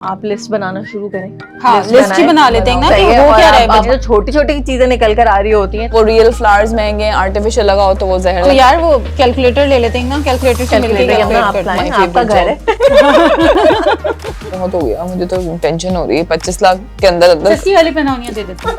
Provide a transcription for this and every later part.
आप लिस्ट बनाना शुरू करें। हाँ, लिस्ट ही बना लेते हैं ना कि वो क्या रहे बजट। जो छोटी छोटी चीजें निकल कर आ रही होती हैं, वो रियल फ्लावर्स महंगे हैं, आर्टिफिशियल लगाओ तो वो जहर तो यार वो कैलकुलेटर ले लेते हैं ना, कैलकुलेटर से मिलके कैलकुलेट करते हैं। आपका घर है। बहुत हो गया, मुझे तो टेंशन हो रही है। 25 लाख के अंदर अंदर सस्ती वाली पहनाउनियां दे देते हैं।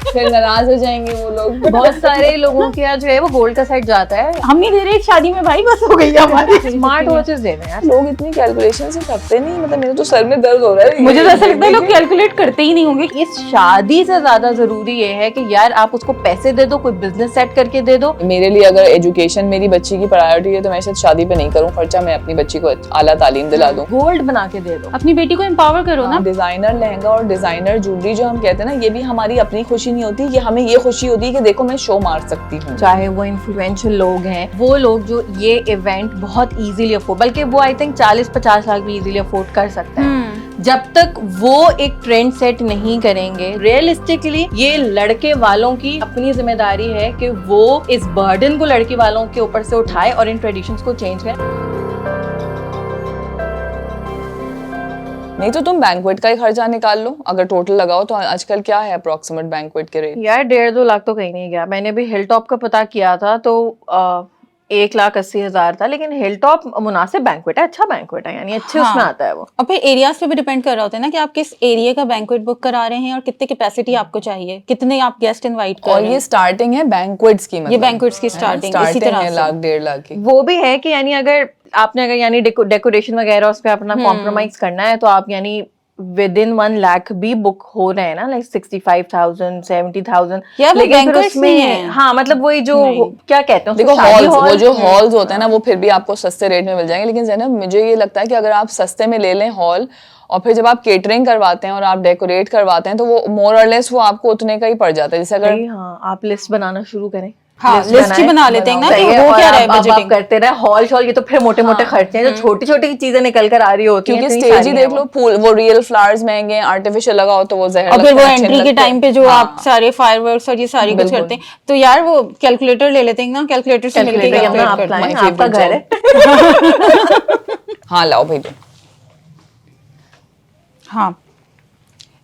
फिर नाराज हो जाएंगे वो लोग। बहुत सारे लोगों के यहाँ जो है वो गोल्ड का सेट जाता है। हम नहीं दे रहे एक शादी में भाई, बस हो गई हमारी। स्मार्ट वॉचेस दे रहे हैं यार। लोग इतनी कैलकुलेशन से करते नहीं, मतलब मेरे तो सर में दर्द हो रहा है। मुझे तो ऐसा लगता है लोग कैलकुलेट करते ही नहीं होंगे। इस शादी से ज्यादा जरूरी ये है कि यार आप उसको पैसे दे दो, कोई बिजनेस सेट करके दे दो। मेरे लिए अगर एजुकेशन मेरी बच्ची की प्रायोरिटी है तो मैं शायद शादी पे नहीं करूँ खर्चा, मैं अपनी बच्ची को आला तालीम दिला दूँ। गोल्ड बना के दे दो, अपनी बेटी को एम्पावर करो ना। डिजाइनर लहंगा और डिजाइनर ज्वेलरी जो हम कहते हैं ना, ये भी हमारी अपनी खुशी नहीं होती, ये हमें ये खुशी होती है कि देखो मैं शो मार सकती हूँ। चाहे वो इन्फ्लुएंशियल लोग हैं, वो लोग जो ये इवेंट बहुत इजीली अफोर्ड, बल्कि वो आई थिंक 40-50 लाख भी इजीली अफोर्ड कर सकते हैं। जब तक वो एक ट्रेंड सेट नहीं करेंगे, रियलिस्टिकली ये लड़के वालों की अपनी जिम्मेदारी है कि वो इस बर्डन को लड़की वालों के ऊपर से उठाए और इन ट्रेडिशंस को चेंज करें। नहीं तो तुम बैंक्वेट का ही खर्चा निकाल लो, अगर टोटल लगाओ तो आजकल क्या है अप्रोक्सीमेट बैंक्वेट के रेट? यार 1.5-2 लाख तो कहीं नहीं गया। मैंने भी हिल टॉप का पता किया था तो 1,80,000 था, लेकिन हिल टॉप मुनासिब बैंक्वेट है, अच्छा बैंक्वेट है, यानी अच्छे उसमें आता है वो। और फिर एरियाज पे भी डिपेंड कर रहा होता है ना कि आप किस एरिया का बैंक्वेट बुक करा रहे हैं और कितने कैपेसिटी आपको चाहिए, कितने आप गेस्ट इनवाइट कर और रहे हैं। ये स्टार्टिंग है बैंक्वेट्स की, मतलब ये बैंक्वेट्स की स्टार्टिंग इसी तरह है से। 1,00,000-1.5 लाख की। वो भी है कि यानी अगर आपने यानी डेकोरेशन वगैरह उस पर अपना कॉम्प्रोमाइज करना है तो आप यानी विद इन 1 लाख भी बुक हो रहे हैं ना, लाइक 65,000 70,000। यार वो लेकिन फिर बैंक्वेट्स उसमें नहीं है। हाँ मतलब वही जो क्या कहते हैं देखो उसको, शादी हॉल्स, वो हॉल जो हॉल्स होते हैं ना वो फिर भी आपको सस्ते रेट में मिल जाएंगे। लेकिन ज़ैनब मुझे ये लगता है कि अगर आप सस्ते में ले लें हॉल, और फिर जब आप केटरिंग करवाते हैं और आप डेकोरेट करवाते हैं तो वो मोर और लेस वो आपको उतने का ही पड़ जाता है। जैसे अगर हाँ आप लिस्ट बनाना शुरू करें। हाँ, लिस्ट ही बना लेते हैं ना कि वो क्या रहे बजटिंग। करते रहे हॉल शॉल, ये तो फिर मोटे मोटे खर्चे हैं जो छोटी छोटी चीजें निकल कर आ रही होती हैं। क्योंकि स्टेज ही देख लो, फूल वो रियल फ्लावर्स महंगे हैं, आर्टिफिशियल लगाओ तो वो जहर और फिर वो लगता है, अच्छे एंट्री के नहीं टाइम लगते। पे जो आप सारे फायरवर्क्स और ये सारी कुछ करते हैं, तो यार वो कैलकुलेटर ले लेते हैं ना, कैलकुलेटर से मिलके कैलकुलेट करते हैं। आपका घर है। हाँ लाओ भाई दो। हाँ,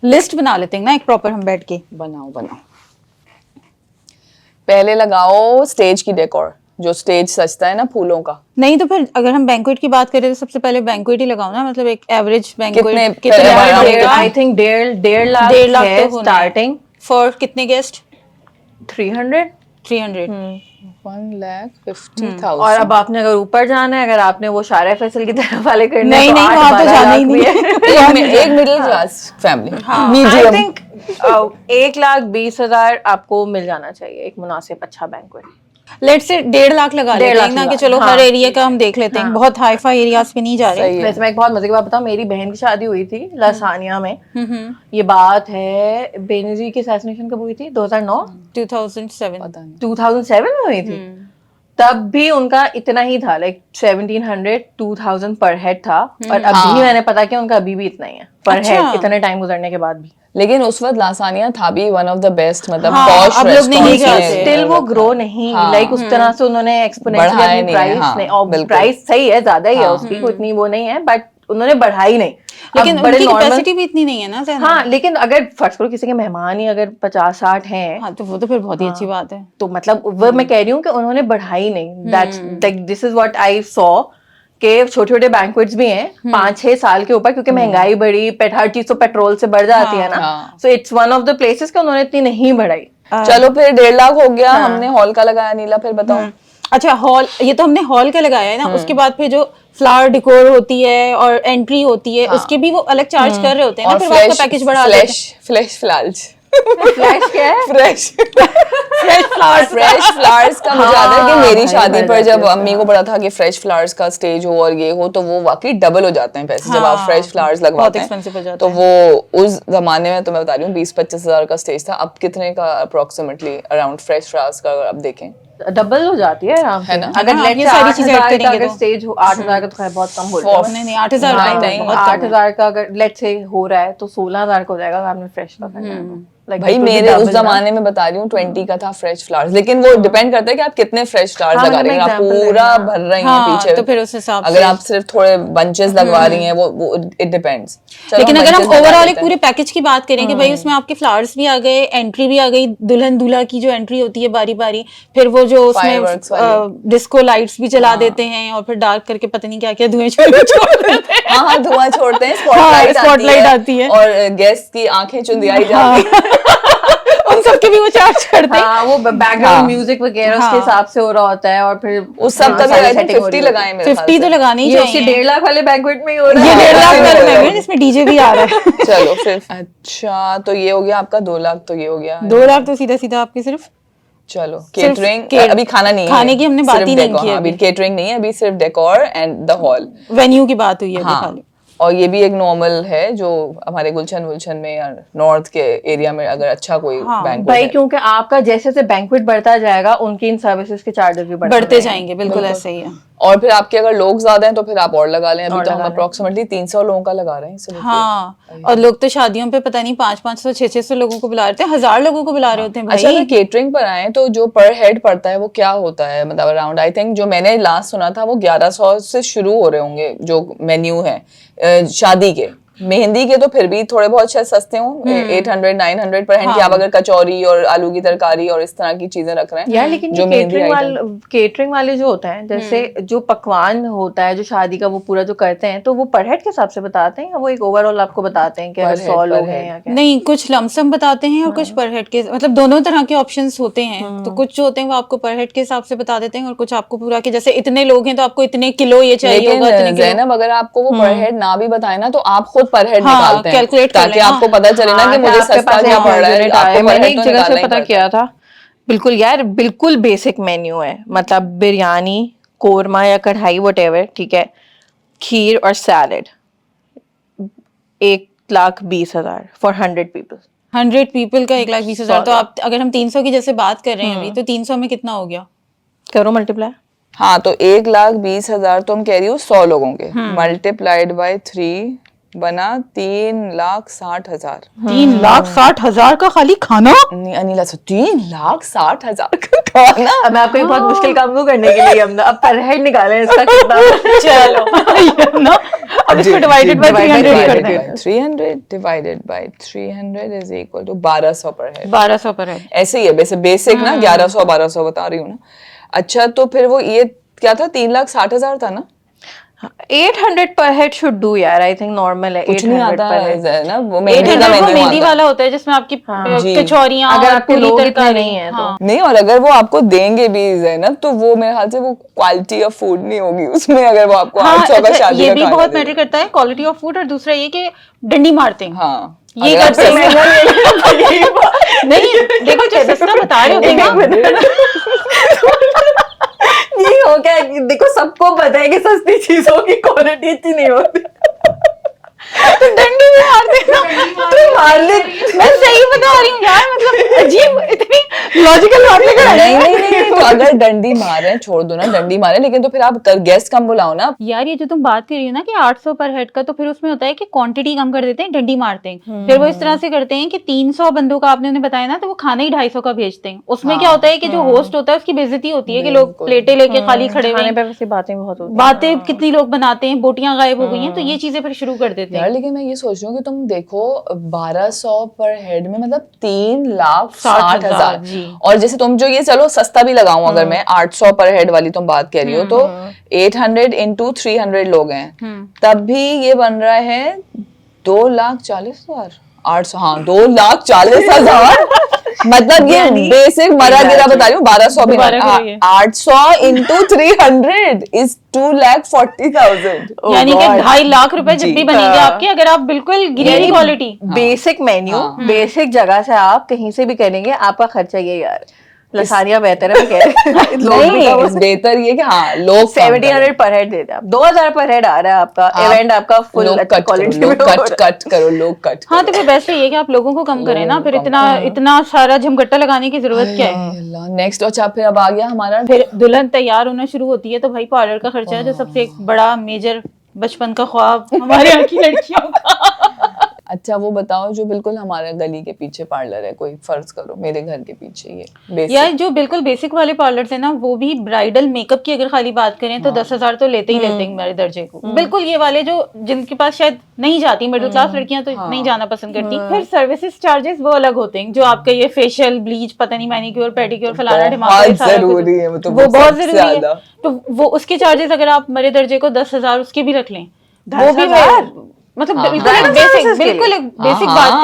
लिस्ट बना लेते हैं ना एक प्रॉपर, हम बैठ के बनाओ बनाओ। पहले लगाओ स्टेज की डेकोर, जो स्टेज सजता है ना फूलों का। नहीं तो फिर अगर हम बैंक्वेट की बात करें तो सबसे पहले बैंक्वेट ही लगाओ ना, मतलब एक एवरेज बैंक्वेट कितने आई थिंक 1.5 लाख है स्टार्टिंग। फॉर कितने गेस्ट? 300। 1,50,000। और अब आपने अगर ऊपर जाना है, अगर आपने वो शारा फैसल की तरफ वाले करने नहीं, तो नहीं, 8-12 वहाँ तो जाना ही लाख नहीं भी है। एक मिडिल क्लास फैमिली, आई मीडियम। थिंक 1,20,000 आपको मिल जाना चाहिए एक मुनासिब अच्छा बैंक्वेट। लेट्स से 1.5 लाख लगा लेते हैं ना कि चलो हर एरिया का हम देख लेते हैं, बहुत हाई फाई एरियाज पे नहीं जा रहे। वैसे मैं एक बहुत मजे की बात बताऊं, मेरी बहन की शादी हुई थी लसानिया में। ये बात है बेनजीर की असैसिनेशन कब हुई थी? 2009 2007 2007 में हुई थी। तब भी उनका इतना ही था, लाइक 1700-2000 पर हेड था। और अभी मैंने पता किया उनका अभी भी इतना ही है पर हेड, इतने टाइम गुजरने के बाद भी। लेकिन उस वक्त लासानिया था भी वन ऑफ द बेस्ट, मतलब हाँ, अब लोग नहीं जाते। स्टिल वो ग्रो नहीं, लाइक उस तरह से उन्होंने एक्सपोनेंशियली अपनी प्राइस, और प्राइस सही है, ज्यादा ही है उसकी, कोई इतनी वो नहीं है, बट उन्होंने बढ़ाई नहीं। लेकिन उनकी कैपेसिटी भी इतनी नहीं है ना ज़्यादा। हाँ, लेकिन अगर फर्स्ट करो किसी के मेहमान ही अगर 50-60 हैं, हाँ तो वो तो फिर बहुत ही अच्छी बात है। तो मतलब वो मैं कह रही हूँ कि उन्होंने बढ़ाई नहीं। That's like this is what I saw के छोटे छोटे बैंक्वेट्स भी हैं 5-6 साल के ऊपर, क्योंकि महंगाई बढ़ी, हर चीज तो पेट्रोल से बढ़ जाती है ना। So it's one of the places कि उन्होंने इतनी नहीं बढ़ाई। चलो फिर 1.5 लाख हो गया, हमने हॉल का लगाया। नीला फिर बताओ। अच्छा, हॉल, ये तो हमने हॉल का लगाया है ना, उसके बाद फिर जो फ्लावर डेकोर होती है और एंट्री होती है, उसके भी वो अलग चार्ज कर रहे होते हैं ना, फिर वो आपका पैकेज बढ़ा देते हैं। फ्लैश फ्लावर्स, फ्लैश क्या है? फ्रेश फ्लावर्स फ्लावर्स का मुझे याद है कि मेरी शादी पर जब अम्मी को पता था कि फ्रेश फ्लावर्स का स्टेज हो और ये हो, तो वो वाकई डबल हो जाते हैं पैसे जब आप फ्रेश फ्लावर्स लगवाते हैं। तो वो उस जमाने में तो मैं बता रही हूँ 20-25 हजार का स्टेज था। अब कितने का अप्रोक्सीमेटली अराउंड फ्रेश फ्लावर्स का अगर आप देखें? डबल हो जाती है आराम से है ना? अगर हाँ, लेट्स ये से सारी 8,000 चीजें ऐड का करेंगे अगर तो। स्टेज हो 8,000 का तो खैर बहुत कम बोल रहे हैं। नहीं 8,000 हाँ, का नहीं, बहुत कम है। 8,000 का अगर लेट्स से हो रहा है तो 16,000 का हो जाएगा अगर आपने फ्रेश का करना है तो। Like, भाई it will be मेरे उस double ना। जमाने में बता रही हूँ 20 का था फ्रेश फ्लावर्स, लेकिन वो डिपेंड करता है कि आप कितने फ्रेश फ्लावर्स हाँ, लगा मतलब रहे हैं। आप example पूरा है, हाँ। भर रही हैं हाँ, पीछे तो फिर उस हिसाब अगर से। आप सिर्फ थोड़े बंचेस लगवा रही हैं वो इट डिपेंड्स। लेकिन अगर हम ओवरऑल एक पूरे पैकेज की बात करें कि भाई उसमें आपके फ्लावर्स भी आ गए, एंट्री भी आ गई, दुल्हन दूल्हा की जो एंट्री होती है बारी बारी, फिर वो जो Fireworks उसमें वाली। डिस्को लाइट्स भी जला देते हैं और फिर डार्क करके पता नहीं क्या क्या धुएं छोड़ देते हैं। हाँ हाँ धुआं छोड़ते हैं, हाँ, स्पॉटलाइट spotlight आती है। और गेस्ट की आंखें चुंदियाई जाती है। उन सबके भी वो चार्ज करते हैं। हाँ वो बैकग्राउंड हाँ। म्यूजिक वगैरह हाँ। उसके हिसाब से हो रहा होता है और फिर उस सब का भी सारी आई थिंक setting हो रही 50 होती लगाए मेरे 50 तो लगाने ही है। ये उसके चाहिए। 1.5 लाख वाले बैंक्वेट में ही हो रहा ये है 1.5 लाख वाले हाँ। महंगे, इसमें डीजे भी आ रहा है। चलो फिर अच्छा तो ये हो गया आपका 2 लाख, तो ये हो गया 2 लाख तो सीधा सीधा आपके सिर्फ चलो सिर्फ केटरिंग अभी खाना नहीं है, खाने की हमने बात सिर्फ ही नहीं decor, की हाँ, अभी अभी। केटरिंग नहीं है, अभी सिर्फ decor and the hall. Venue की बात हुई है अभी हाँ खाली। और ये भी एक नॉर्मल है जो हमारे गुलशन में या नॉर्थ के एरिया में अगर अच्छा कोई हाँ, बैंक्वेट भाई है। क्योंकि आपका जैसे जैसे बैंक्वेट बढ़ता जाएगा उनकी इन सर्विसेज के चार्जेस भी बढ़ते जाएंगे, बिल्कुल ऐसे ही है। और फिर आपके अगर लोग ज्यादा हैं तो फिर आप और लगा लें। अभी और तो हम लगा लें। अप्रोक्सीमेटली 300 लोगों का लगा रहे हैं सिर्फ। हाँ, और लोग तो शादियों पे पता नहीं 500-500 600 लोगों को बुला रहे थे, 1000 लोगों को बुला रहे होते हैं अच्छा अगर भाई। केटरिंग पर आए तो जो पर हेड पड़ता है वो क्या होता है, मतलब अराउंड आई थिंक जो मैंने लास्ट सुना था वो 1100 से शुरू हो रहे होंगे जो मेन्यू है शादी के। मेहंदी के तो फिर भी थोड़े बहुत शायद सस्ते हों, 800-900 पर हैंड की आप अगर कचौरी और आलू की तरकारी और इस तरह की चीजें रख रहे हैं यार लेकिन जो ये मेहंदी केटरिंग वाले जो होते हैं जैसे जो पकवान होता है जो शादी का वो पूरा जो करते हैं तो वो पर हेड के हिसाब से बताते हैं या वो एक ओवरऑल आपको बताते हैं कि अगर 100 लोग हैं या क्या? नहीं, कुछ लमसम बताते हैं और कुछ पर हेड के, मतलब दोनों तरह के ऑप्शंस होते हैं। तो कुछ जो होते हैं वो आपको पर हेड के हिसाब से बता देते हैं और कुछ आपको पूरा कि जैसे इतने लोग हैं तो आपको इतने किलो ये चाहिए होगा, इतने लेकिन किलो। जैनब अगर आपको वो पर हेड ना भी बताए ना तो आप खुद पर हेड हाँ, निकालते हैं calculate कर ताकि लें, आपको पता चले ना कि मुझे आपके सस्ता पास क्या एक पड़ रहा है। unit आया है। आपको मैंने per एक head तो जगह से निकालना ही पता पड़ता किया था, बिल्कुल यार बिल्कुल बेसिक मेन्यू है, मतलब बिरयानी, कोरमा या कढ़ाई वटेवर, ठीक है, खीर और सैलेड, 1,20,000 फॉर 100 पीपल। 100 पीपल का 1,20,000। तो आप अगर हम 300 की जैसे बात कर रहे हैं अभी, तो 300 में कितना हो गया? करो मल्टीप्लाई। हाँ तो 1,20,000 तो हम कह रही हूँ 100 लोगों के मल्टीप्लाइड बाय 3 बना 3,60,000। 3,60,000 का खाली खाना? अनिला 3,60,000 का खाना। अब मैं आपको एक बहुत मुश्किल काम को करने के लिए हम अब पर हेड निकालें इसका कितना। चलो ना, अब इसको डिवाइडेड बाय 300 कर दें। 300 divided by 300 is equal to 1200 per head. 1200 per head. ऐसे ही है बेसिक ना, 1100-1200 बता रही हूँ ना। अच्छा तो फिर वो ये क्या था, 3,60,000 था ना? 800 पर हेड शुड डू यार, आई थिंक नॉर्मल है। कुछ नहीं 800 आता per head। है ना, वो मेहंदी का 800 वो मेन्यू मेहंदी आता है। वाला होता है जिसमें आपकी जी। कचौरियां अगर और आपके पूरी लोग इतने तरकारी नहीं है तो हाँ। नहीं, और अगर वो आपको देंगे भी ज़ैनब तो वो मेरे ख्याल से वो क्वालिटी ऑफ फूड नहीं होगी उसमें, अगर वो आपको 800 का अच्छा, शादी ये का भी खाना बहुत दे मैटर करता है, क्वालिटी ऑफ फूड, और दूसरा ये कि डंडी मारते हैं। हाँ ये अगर आप करते हैं। सस्ता- नहीं देखो जो सस्ता बता रहे होते हैं ना, ये हो गया कि देखो सबको पता है कि सस्ती चीजों की क्वालिटी इतनी नहीं होती। तो डंडी भी मारते हैं ना। तो मार ले। मैं सही बता रही हूँ यार, मतलब अजीब इतनी लॉजिकल बात नहीं कर रही। नहीं तो अगर डंडी मारे छोड़ दो ना, डंडी मारे, लेकिन तो फिर आप गेस्ट कम बुलाओ ना। यार ये जो तुम बात कर रही हो ना कि 800 पर हेड का, तो फिर उसमें होता है कि क्वांटिटी कम कर देते हैं, डंडी मारते हैं। फिर वो इस तरह से करते हैं कि 300 बंदों का आपने उन्हें बताया ना, तो वो खाना ही 250 का भेजते हैं। उसमें क्या होता है कि जो होस्ट होता है उसकी बेइज्जती होती है कि लोग प्लेटें लेके खाली खड़े हुए खाने हैं, पे वैसे बातें बहुत होती हैं। बातें कितनी लोग बनाते हैं, बोटियां गायब हो गई हैं, तो ये चीजें फिर शुरू कर देते यार हैं। लेकिन मैं ये सोच रही हूँ कि तुम देखो 1200 पर हेड में मतलब 3,60,000। जी। और जैसे तुम जो ये चलो सस्ता भी लगाऊं अगर मैं 800 पर हेड वाली तुम बात कह रही हो तो 800 into 300 लोग हैं, तब भी ये बन रहा है 2,40,000। 800 हाँ 2,40,000 मतलब ये बेसिक मरा गिरा बता रही हूँ, 1200 भी दोबारा नहीं, करिए। 800 into 300 is 2,40,000। यानी कि 2.5 लाख रुपए जब भी बनेंगे हाँ। आपके, अगर आप बिल्कुल गिरी क्वालिटी। बेसिक मेन्यू बेसिक जगह से आप कहीं से भी करेंगे आपका खर्चा ये यार लसानिया बेहतर है, मैं कह रही नहीं, बेहतर ये कि हाँ लोग 1700 पर हेड देते हैं, 2000 पर हेड आ रहा है आपका इवेंट, आपका फुल क्वालिटी में कट करो, लोग कट हाँ तो फिर बेस्ट ये है कि आप लोगों को कम करें ना, फिर इतना सारा झमघट्टा लगाने की जरूरत क्या है। नेक्स्ट अच्छा फिर अब आ गया हमारा, फिर दुल्हन तैयार होना शुरू होती है तो भाई पार्लर का खर्चा है, जो सबसे एक बड़ा मेजर बचपन का ख्वाब हमारे यहाँ की लड़कियों का। अच्छा वो बताओ जो बिल्कुल हमारे गली के पीछे पार्लर है, कोई फर्ज करो मेरे घर के पीछे, ये basic। यार जो बिल्कुल बेसिक वाले पार्लर है ना, वो भी ब्राइडल मेकअप की अगर खाली बात करें तो 10,000 तो लेते ही लेते हैं मेरे दर्जे को। बिल्कुल ये वाले जो जिनके पास शायद नहीं जाती, मिडिल क्लास लड़कियां तो नहीं जाना पसंद करती। फिर सर्विसेज चार्जेस वो अलग होते हैं, जो आपका ये फेशियल, ब्लीच, पता नहीं मैनिक्योर, पेडिक्योर, फलाना ढिमाका, बहुत जरूरी है, वो बहुत जरूरी है। तो वो उसके चार्जेस अगर आप मेरे दर्जे को 10,000 उसके भी रख लें, वो भी मतलब बिल्कुल एक बेसिक बात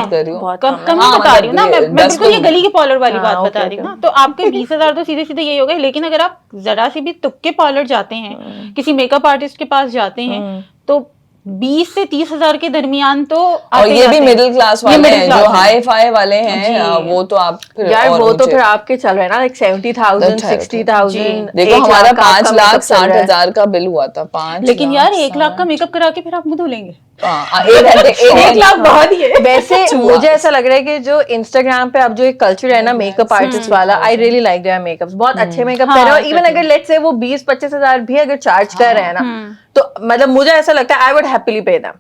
कर रही हूँ, कम बता रही हूँ ना मैं बिल्कुल ये गली के पार्लर वाली बात बता रही हूँ ना। तो आपके 20,000 तो सीधे सीधे यही हो गए। लेकिन अगर आप जरा सी भी तुक्के पार्लर जाते हैं, किसी मेकअप आर्टिस्ट के पास जाते हैं, तो 20 से 30,000 के दरमियान तो और ये भी मिडिल क्लास वाले हैं, जो हाई फाई वाले हैं वो तो आप फिर यार वो तो फिर आपके चल रहे हैं ना, लाइक 70,000 60,000। देखो हमारा 5,60,000 का बिल हुआ था, 5। लेकिन यार 1 लाख का मेकअप करा के फिर आप मुंह धोलेंगे, 1 लाख बहुत ही है। वैसे मुझे ऐसा लग रहा है कि जो इंस्टाग्राम पे अब जो एक कल्चर है ना मेकअप आर्टिस्ट वाला, I really like their makeups, बहुत अच्छे मेकअप कर रहे हैं। और इवन अगर लेट्स से वो 20-25 हजार भी अगर चार्ज कर रहे हैं ना, तो मतलब मुझे ऐसा लगता है I would happily pay them,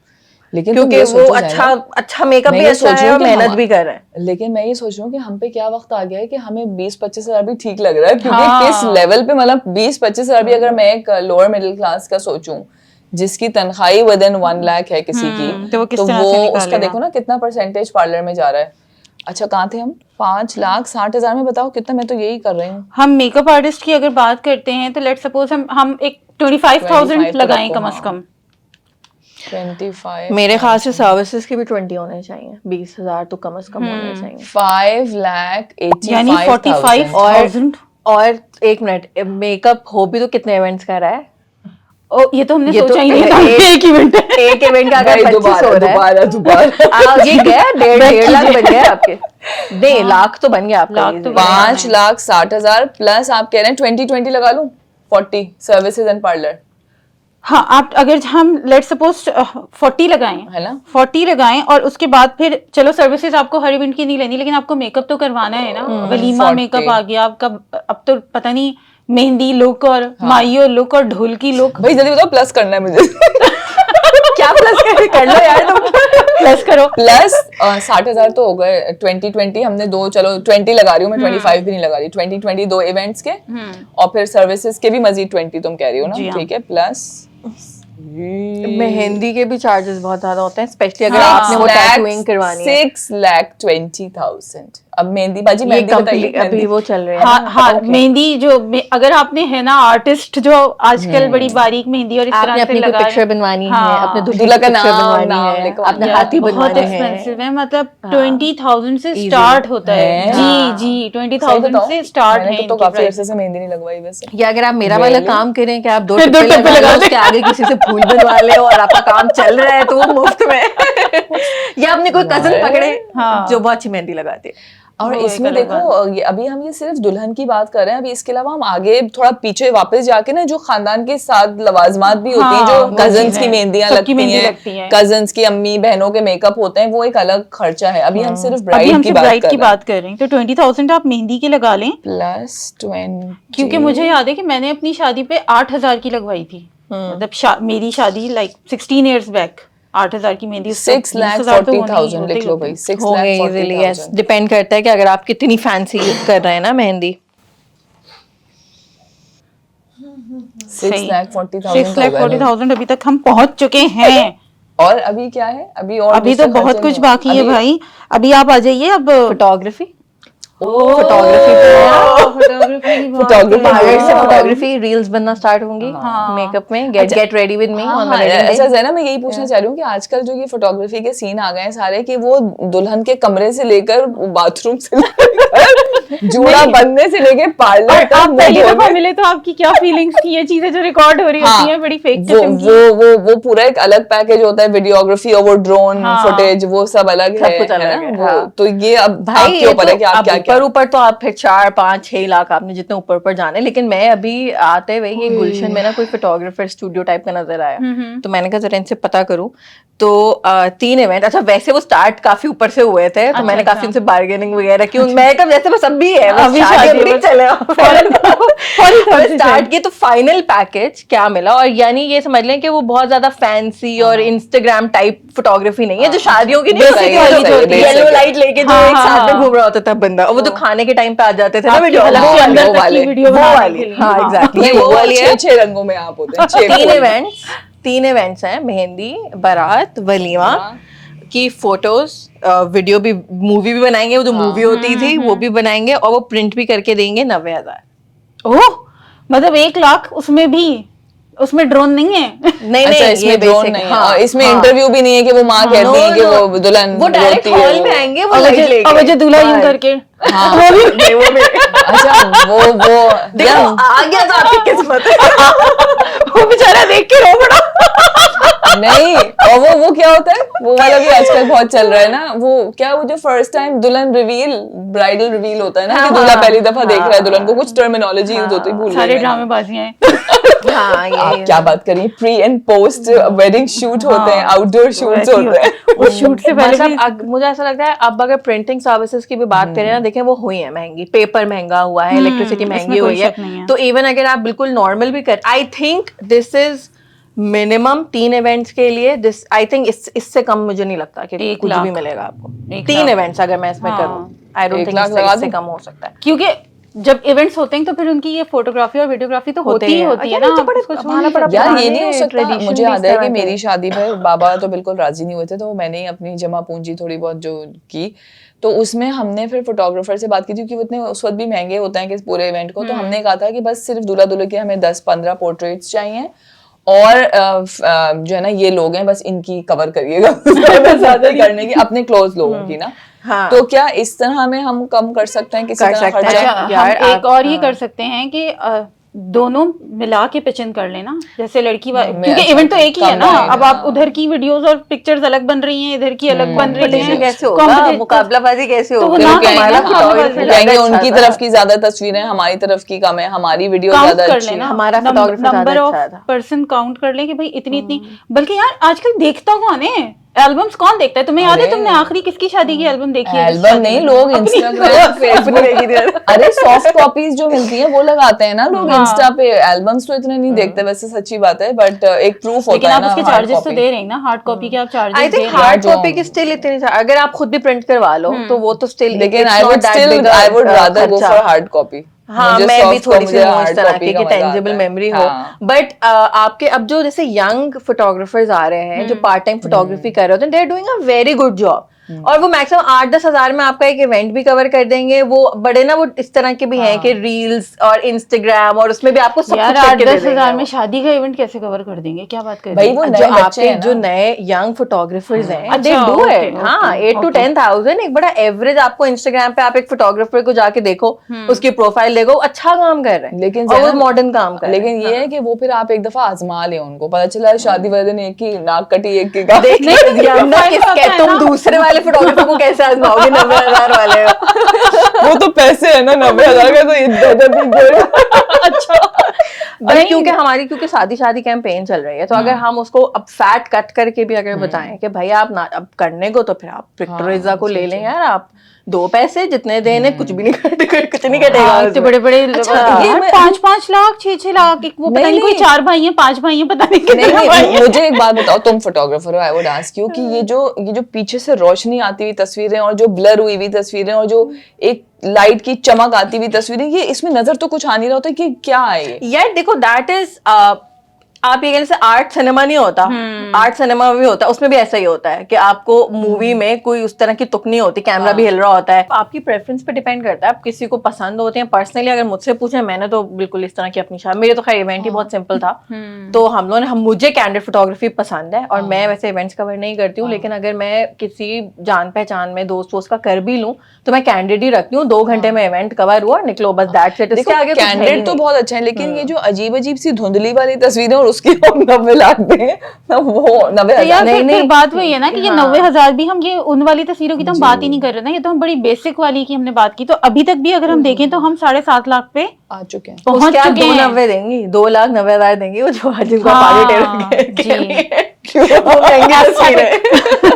लेकिन क्योंकि वो अच्छा मेकअप भी अच्छा है और मेहनत भी कर रहे हैं। लेकिन मैं ये सोच रही हूँ कि हम पे क्या वक्त आ गया है कि हमें 20-25 हजार भी ठीक लग रहा है, क्योंकि किस लेवल पे, मतलब 20-25 हजार भी अगर मैं एक लोअर मिडिल क्लास का सोचूं जिसकी तनख्वाही विदिन 1 लाख है किसी की, तो वो उसका देखो ना कितना परसेंटेज पार्लर में जा रहा है। अच्छा कहाँ थे हम? 5,60,000 में बताओ कितना, मैं तो यही कर रही हूँ। हम मेकअप आर्टिस्ट की अगर बात करते हैं तो लेट्स सपोज हम एक 25,000 लगाएं कम से कम। 25 मेरे ख्याल से सर्विसेज के भी 20 होने चाहिए, 20,000 तो कम से कम होने चाहिए। 5,85,000 यानी 45,000। और एक मिनट, मेकअप हो भी तो कितने इवेंट्स का रहा है? ओ ये तो हमने सोचा ही नहीं था। एक इवेंट का अगर 25 हो रहा है, दोबारा ये गया 1.5 लाख बन गया आपके, 1.5 लाख तो बन गया आपका। 5,60,000 प्लस आप कह रहे हैं 20 लगा लूं, 40 सर्विसेज एंड पार्लर। हाँ आप अगर हम लेट सपोज 40 लगाएं, है ना, 40 लगाएं और उसके बाद फिर चलो सर्विसेज आपको हर इवेंट की नहीं लेनी, लेकिन आपको मेकअप तो करवाना है ना। वलीमा मेकअप आ गया आपका, अब तो पता नहीं मेहंदी लुक और माइयो लुक और ढोलकी लुक। भाई जल्दी बताओ, प्लस करना है मुझे। क्या प्लस कर लो यार तुम, प्लस करो। प्लस 60,000 तो हो गए। 2020 हमने 2, चलो 20 लगा रही हूँ मैं, 25 भी नहीं लगा रही। 2020 2 इवेंट्स के और फिर सर्विसेज के भी मजीद 20 तुम कह रही हो ना, ठीक है। प्लस मेहंदी के भी चार्जेस बहुत ज्यादा होते हैं, स्पेशली अगर आपने वो टैटूइंग करवानी है। 6,20,000। अब मेहंदी बाजी, मेहंदी बताइए, अभी वो चल रहे हैं। हाँ मेहंदी जो अगर आपने है ना आर्टिस्ट जो आजकल बड़ी बारीक मेहंदी और इस तरह से लगा पिक्चर बनवानी है, अपने दूल्हा का नाम बनवानी है, अपने हाथी बनवाने हैं, एक्सपेंसिव है। मतलब 20,000 से स्टार्ट होता है। जी 20,000 से स्टार्ट है। तो काफी अरसे से मेहंदी नहीं लगवाई वैसे। या अगर आप मेरा वाला काम करें कि आप 2 टिप्पे लगा उसके आगे किसी से फूल बनवा ले और आपका काम चल रहा है तो वो मुफ्त में। या आपने कोई कजन पकड़े जो बहुत अच्छी मेहंदी लगाते हैं। और इसमें देखो अभी हम ये सिर्फ दुल्हन की बात कर रहे हैं, अभी इसके अलावा हम आगे थोड़ा पीछे वापस जाके ना जो खानदान के साथ लवाजमात भी होती हैं, जो कजन्स की मेहंदियां लगती हैं, कजन्स की अम्मी बहनों के मेकअप होते हैं, वो एक अलग खर्चा है। अभी हम सिर्फ ब्राइड की बात कर रहे हैं। तो 20,000 आप मेहंदी के लगा लें प्लस 20, क्योंकि मुझे याद है कि मैंने अपनी शादी पे 8,000 की लगवाई थी। मतलब मेरी शादी लाइक 16 इयर्स बैक, 8,000 की मेहंदी। 6,40,000 लिख लो भाई, 6,40,000। डिपेंड करता है कि अगर आप कितनी फैंसी कर रहे हैं ना मेहंदी। 6,40,000 अभी तक हम पहुंच चुके हैं। और अभी क्या है? अभी तो बहुत कुछ बाकी है भाई। अभी आप आ जाइए। अब फोटोग्राफी, फोटोग्राफी रील्स बनना स्टार्ट होंगी मेकअप में। Get ready with me. अच्छा ज़ैनब, मैं यही पूछना चाह रही हूँ कि आजकल जो ये फोटोग्राफी के सीन आ गए हैं सारे, कि वो दुल्हन के कमरे से लेकर बाथरूम से लेकर जूड़ा बनने से लेकर पार्लर तक, आप पहली दफा मिले तो आपकी क्या फीलिंग्स थी? ये चीजें जो रिकॉर्ड हो रही होती हैं बड़ी फेक किस्म की, वो पूरा एक अलग पैकेज होता है, वीडियोग्राफी और वो ड्रोन फुटेज, वो सब अलग है। तो ये अब आपके ऊपर है कि आप क्या ऊपर ऊपर तो आप फिर 4, 5, 6 लाख आपने जितने ऊपर ऊपर जाने, लेकिन मैं अभी आते हुए ये गुलशन में ना कोई फोटोग्राफर स्टूडियो टाइप का नजर आया, तो मैंने कहा जरा इनसे पता करूं। तो 3 इवेंट, अच्छा वैसे वो स्टार्ट काफी ऊपर से हुए थे, तो मैंने काफी उनसे बार्गेनिंग वगैरह की। मैं कब जैसे बस अभी है, अभी शादी चले स्टार्ट की, तो फाइनल पैकेज क्या मिला, और यानी ये समझ लें कि वो बहुत ज्यादा फैंसी और इंस्टाग्राम टाइप फोटोग्राफी नहीं है जो शादियों की नहीं, येलो लाइट लेके जो एक साथ में घूम रहा होता था बंदा, और वो जो खाने के टाइम पे आ जाते थे ना वीडियो, वो वाली, हाँ एग्जैक्टली वो वाली है। 6 रंगों में आप होते हैं। 3 इवेंट्स हैं, मेहंदी, बारात, वलीमा की फोटोज, वीडियो भी, मूवी भी बनाएंगे, वो जो मूवी होती थी वो भी बनाएंगे, और वो प्रिंट भी करके देंगे 90,000। ओह, मतलब 1 लाख उसमें ड्रोन नहीं है? नहीं अच्छा, नहीं, इसमें ये ड्रोन basic, नहीं है, हाँ, और इसमें हाँ। इंटरव्यू भी नहीं है कि वो माँ कहती है कि वो दुल्हन वो डायरेक्ट रोती है, हॉल में आएंगे, वो और लाइट वो लेके, जो दूल्हा यूं करके, हाँ वो भी अच्छा वो देखो आ गया तो आपकी किस्मत है। वो बेचारा देख के रो पड़ा। नहीं, और वो क्या होता है, वो वाला भी आजकल बहुत चल रहा है ना, वो क्या, वो जो फर्स्ट टाइम दुल्हन रिवील, ब्राइडल रिवील होता है ना, कि दूल्हा पहली दफा देख रहा है दुल्हन को, कुछ टर्मिनोलॉजी यूज होती है, भूल गई सारे मैंने। ड्रामेबाजियां हैं। हाँ ये आप क्या बात करिए, pre and post wedding shoot होते हैं, आउटडोर शूट्स होते हैं। वो शूट से पहले भी मुझे ऐसा लगता है अब अगर प्रिंटिंग सर्विसेज की भी बात करें ना, देखें वो हुई है महंगी, पेपर महंगा हुआ है, इलेक्ट्रिसिटी महंगी कोई हुई है, शक नहीं है। तो इवन अगर आप बिल्कुल नॉर्मल भी कर, I think this is minimum 3 events के लिए, दिस आई थिंक इससे कम मुझे नहीं लगता कि 1 कुछ लाख। भी मिलेगा आपको। 1 3 लाख। इवेंट्स अगर मैं इसमें करूँ, आई डोंट 1 थिंक लाख लगा इससे दूं? कम हो सकता है। क्योंकि जब इवेंट्स होते हैं तो फिर उनकी ये फोटोग्राफी और वीडियोग्राफी तो होती ही होती है यार, ना, ये तो आप बड़े उसको छोड़ हमारा नहीं बड़ा सकते। यार ये पुराने नहीं हो सकता, tradition मुझे भी याद इस है तरह कि के मेरी हैं। शादी पर बाबा तो बिल्कुल राजी नहीं हुए थे, तो मैंने ही अपनी जमा पूंजी थोड़ी बहुत जो की, तो उसमें हमने फिर फोटोग्राफर से बात की थी, क्योंकि उतने उस वक्त भी महंगे होते हैं कि पूरे इवेंट को, तो हमने कहा था कि बस सिर्फ दूल्हा दुल्हन के हमें 10-15 पोर्ट्रेट्स चाहिए, और जो है ना ये लोग हैं बस इनकी कवर करिएगा ज्यादा करने की, अपने क्लोज लोगों की ना। हाँ। तो क्या इस तरह में हम कम कर सकते हैं, किसी कर तरह सकते हैं। खर्चा? अच्छा, यार, हम एक आप- और ये कर सकते हैं कि दोनों मिला के पिचन कर लेना, जैसे लड़की क्योंकि अच्छा, इवेंट तो एक ही है ना, combine, अब आप हाँ। उधर की वीडियोस और पिक्चर्स अलग बन रही हैं, इधर की अलग बन रही कंपटीशन हैं, कैसे होगा, competition- मुकाबलाबाजी कैसे तो वो होगा, ना क्योंकि करें हमारा ना, photography कहेंगे ज्यादा कहेंगे अच्छा उनकी था। तरफ की ज्यादा तस्वीरें, हमारी तरफ की कम है, हमारी वीडियो काउंट ज्यादा कर अच्छी लेना, है। हमारा photography ज्यादा नंबर ऑफ अच्छा था। पर्सन काउंट कर ले कि भाई इतनी इतनी, बल्कि यार आजकल देखता कौन है एल्बम्स, कौन देखता है? तुम्हें याद है अरे। तुमने आखिरी किसकी शादी की एल्बम देखी है? एल्बम नहीं, लोग इंस्टाग्राम फेसबुक, अरे सॉफ्ट कॉपीज जो मिलती हैं वो लगाते हैं ना लोग इंस्टा पे, एल्बम्स तो इतने नहीं देखते वैसे, सच्ची बात है, बट एक प्रूफ होता लेकिन है आप ना उसके hard चार्जेस तो copy। दे रहे हैं ना, हार्ड कॉपी के आप आई चार्जेस दे थिंक रहे हैं। हार्ड कॉपी की स्टिल इतनी, अगर आप खुद भी प्रिंट करवा लो तो वो तो स्टिल, लेकिन I would rather go for hard copy. हाँ, मैं भी थोड़ी सी हूँ इस तरह की कि टेंजिबल मेमोरी हो, बट आपके अब जो जैसे यंग फोटोग्राफर्स आ रहे हैं जो पार्ट टाइम फोटोग्राफी कर रहे होते हैं, they are doing a very good job, और वो मैक्सिमम 8-10 हजार में आपका एक इवेंट भी कवर कर देंगे। वो बड़े ना, वो इस तरह के भी हैं कि रील्स और इंस्टाग्राम, और उसमें भी आपको सब यार कुछ करके दे 8-10 हजार देंगे में वो। शादी का इवेंट कैसे कवर कर देंगे? क्या बात कर भाई रहे वो हैं? नए जो बच्चे आपके हैं जो ना, नए यंग फोटोग्राफर्स हैं, अच्छा, दे डू okay, इट। हाँ, okay, 8 to 10,000 एक बड़ा एवरेज आपको इंस्टाग्राम पे, आप एक फोटोग्राफर को जाके देखो, उसकी प्रोफाइल देखो, अच्छा काम कर रहे हैं, लेकिन और वो ज़ैनब, मॉडर्न काम कर रहे हैं। लेकिन ये है कि वो फिर आप एक दफा आजमा ले, उनको पता चला है शादी वाले दिन एक की नाक कटी, एक की का देख नहीं, ये अंदर profile किसके, होता है तुम ना। दूसरे वाले फोटोग्राफर को कैसे आजमाओगे 90,000 वाले को? वो तो पैसे है ना, 90,000 का, तो इतना अच्छा। क्योंकि शादी कैंपेन चल रही है, तो अगर हम उसको अब फैट कट करके भी अगर बताएं कि भाई आप ना अब करने को, तो फिर आप विक्टोरिया को ले लें यार, आप 2 पैसे जितने देने, कुछ भी नहीं कुछ नहीं कटेगा हाँ, इतने उसमें। बड़े बड़े ये मैं- 5-5 लाख 6-6 लाख, एक वो पता नहीं कोई 4 भाई हैं 5 भाई हैं, पता नहीं कितने भाई नहीं, हैं। मुझे एक बात बताओ, तुम फोटोग्राफर हो, आई वुड आस्क यू कि ये जो पीछे से रोशनी आती हुई तस्वीरें, और जो ब्लर हुई हुई तस्वीरें, और जो एक लाइट की चमक आती हुई तस्वीरें, ये इसमें नजर तो कुछ आ नहीं रहा होता कि क्या है ये? यार देखो, दैट इज आप ये कहने से आर्ट सिनेमा नहीं होता, आर्ट सिनेमा भी होता है, उसमें भी ऐसा ही होता है कि आपको मूवी में कोई उस तरह की तुक नहीं होती, कैमरा भी हिल रहा होता है। आपकी प्रेफरेंस पे डिपेंड करता है, आप किसी को पसंद होते हैं। पर्सनली अगर मुझसे पूछे, मैंने तो बिल्कुल इस तरह की अपनी शादी, मेरे तो खैर इवेंट ही बहुत सिंपल था, तो हम लोगों ने मुझे कैंडिड फोटोग्राफी पसंद है, और मैं वैसे इवेंट्स कवर नहीं करती हूँ, लेकिन अगर मैं किसी जान पहचान में दोस्त वोस्त का कर भी लूँ तो मैं कैंडिड ही रखती हूँ। 2 घंटे में इवेंट कवर हुआ, निकलो, बस दैट्स इट। देखो कैंडिड तो बहुत अच्छा है, लेकिन ये जो अजीब अजीब सी धुंधली वाली तस्वीरें और उसकी हम 90 लाख दें, तो वो 90 तो यार हजार फिर बात वही है ना कि ये हाँ। 90,000 भी हम ये उन वाली तस्वीरों की तो हम बात ही नहीं कर रहे ना, ये तो हम बड़ी बेसिक वाली की हमने बात की। तो अभी तक भी अगर हम देखें तो हम 7.5 लाख पे आ चुके हैं। पहुंच उसके आप चुके हैं। 290 देंगी, 2,90,000 देंगी, वो जो जिनका हाँ, पार्टी टेलर जी। वो महंगी तस्वीर है।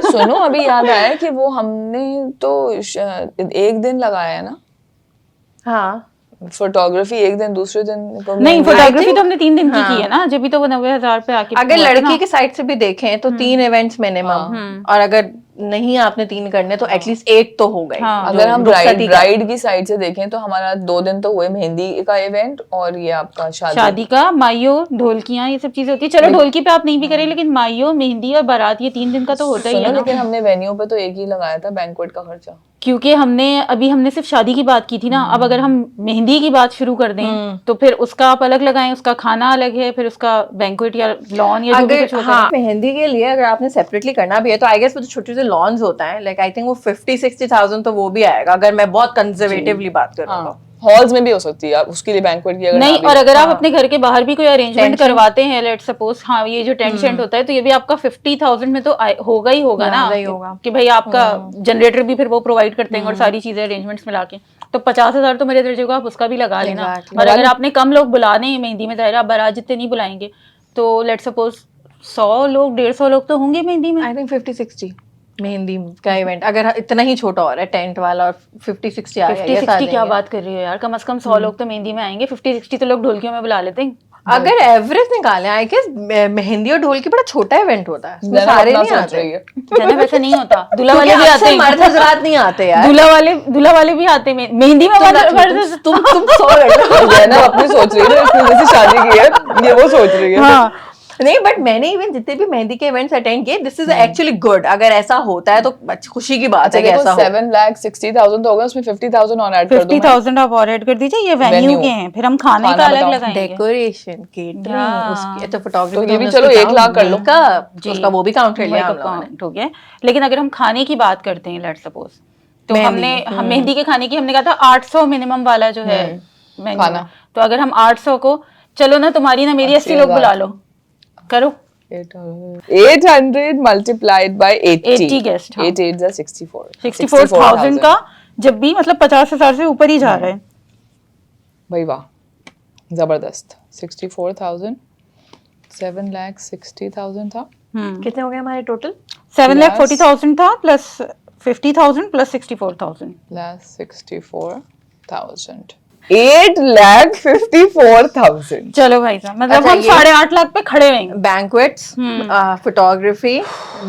सुनो अभी याद आया कि वो हमने तो एक दिन लगाया है ना हाँ फोटोग्राफी, एक दिन, दूसरे दिन नहीं, फोटोग्राफी think- तो हमने 3 दिन की हाँ। की है ना, जब भी तो वो 90,000 पे आके अगर हुआ था लड़की ना। के साइड से भी देखें तो 3 इवेंट्स मिनिमम, और अगर नहीं आपने 3 करने तो एटलीस्ट 1 तो हो गए। हाँ। अगर हम रुखसती का। ब्राइड की साइड से देखें तो हमारा 2 दिन तो हुए, मेहंदी का इवेंट और ये आपका शादी का, माइयो, ढोलकियां, ये सब चीजें होती है। चलो ढोलकी पे आप नहीं भी करें, लेकिन माइयो, मेहंदी और बारात, ये 3 दिन का तो होता ही है सुनो, ना। लेकिन हमने वेन्यू पे तो एक ही लगाया था बैंक्वेट का खर्चा। क्योंकि हमने सिर्फ शादी की बात की थी ना। अब अगर हम मेहंदी की बात शुरू कर दें तो फिर उसका आप अलग लगाएं, उसका खाना अलग है, फिर उसका बैंक्वेट या लॉन या जो भी अगर कुछ होता हाँ है। मेहंदी के लिए अगर आपने सेपरेटली करना भी है तो आई गेस वो जो छोटे छोटे लॉन्स होता है, लाइक आई थिंक वो 50-60,000 तो वो भी आएगा, अगर मैं बहुत कंजर्वेटिवली बात करूँ तो। हॉल्स में भी हो सकती है, आप उसके लिए बैंक्वेट की अगर नहीं, ना भी और हो। अगर आप अपने घर के बाहर भी कोई अरेंजमेंट Tent करवाते हैं, लेट सपोज, हाँ ये जो टेंट शेंट होता है, तो ये भी आपका 50,000 में तो होगा ही होगा ना, ज़्यादा ही होगा। कि भाई आपका जनरेटर भी फिर वो प्रोवाइड करते हैं और सारी चीजें अरेंजमेंट्स मिला के, तो 50,000 तो मेरे दर्जे को आप उसका भी लगा लेना। Exactly. और अगर आपने कम लोग बुलाने हैं मेहंदी में, जाहिर है आप बारात जितने नहीं बुलाएंगे, तो लेट सपोज 100 लोग, 150 लोग तो होंगे मेहंदी में। आई थिंक 50-60 मेहंदी का इवेंट अगर इतना ही छोटा हो रहा है टेंट वाला, और 50-60 आ गया, 50-60 क्या बात कर रही हो यार, कम से कम 100 लोग तो मेहंदी में आएंगे, 50-60 तो लोग ढोलकियों में बुला लेते हैं। अगर एवरेज निकालें आई गेस मेहंदी और ढोलकी बड़ा छोटा इवेंट होता है, उसमें ज़रा सारे अपना नहीं सोच आते। रही है। जाना वैसा नहीं होता, दूल्हा वाले क्योंकि भी अक्सर आते मर्द हैं, हजरात नहीं आते यार। दूल्हा वाले भी आते हैं मेहंदी में। तुम 100 लड़के जैनब अपनी सोच रही है, इसने जैसे शादी की है, ये वो सोच रही है। हाँ, नहीं, बट मैंने इवन जितने भी मेहंदी के इवेंट्स अटेंड किए, दिस इज एक्चुअली गुड। अगर ऐसा होता है तो खुशी की बात है कि ऐसा हो। 7,60,000 तो होगा, उसमें 50,000 और ऐड कर दो। 50,000 आप और ऐड कर दीजिए, ये वेन्यू Venue। के हैं, फिर हम खाने खाना का अलग बताओ। लगाएंगे। डेकोरेशन, केटरिंग, उसकी तो फोटोग्राफी तो ये भी चलो 1 लाख कर लो। जी। उसका वो भी काउंट कर लिया हम Makeup लोगों ने। count हो गया। लेकिन अगर हम खाने की बात करते हैं, लेट सपोज, तो हम मेहंदी के खाने की हमने कहा था 800 मिनिमम वाला जो है मेन्यू, खाना। तो अगर हम 800 को, चलो ना तुम्हारी ना मेरी 80 लोग बुला लो, करो 800 multiplied by 80 80 guest, हाँ। 8 8 is 64 64,000 का, जब भी मतलब 50,000 से ऊपर ही जा रहा है। भाई वाह, जबरदस्त। 64,000, 7,60,000 था। कितने हो गए हमारे टोटल? 7,40,000 था, प्लस 50,000 प्लस 64,000। Plus 64,000, 8,54,000। चलो भाई साहब, मतलब अच्छा, हम ये- 8.5 लाख पे खड़े रहेंगे। बैंक्वेट्स, फोटोग्राफी,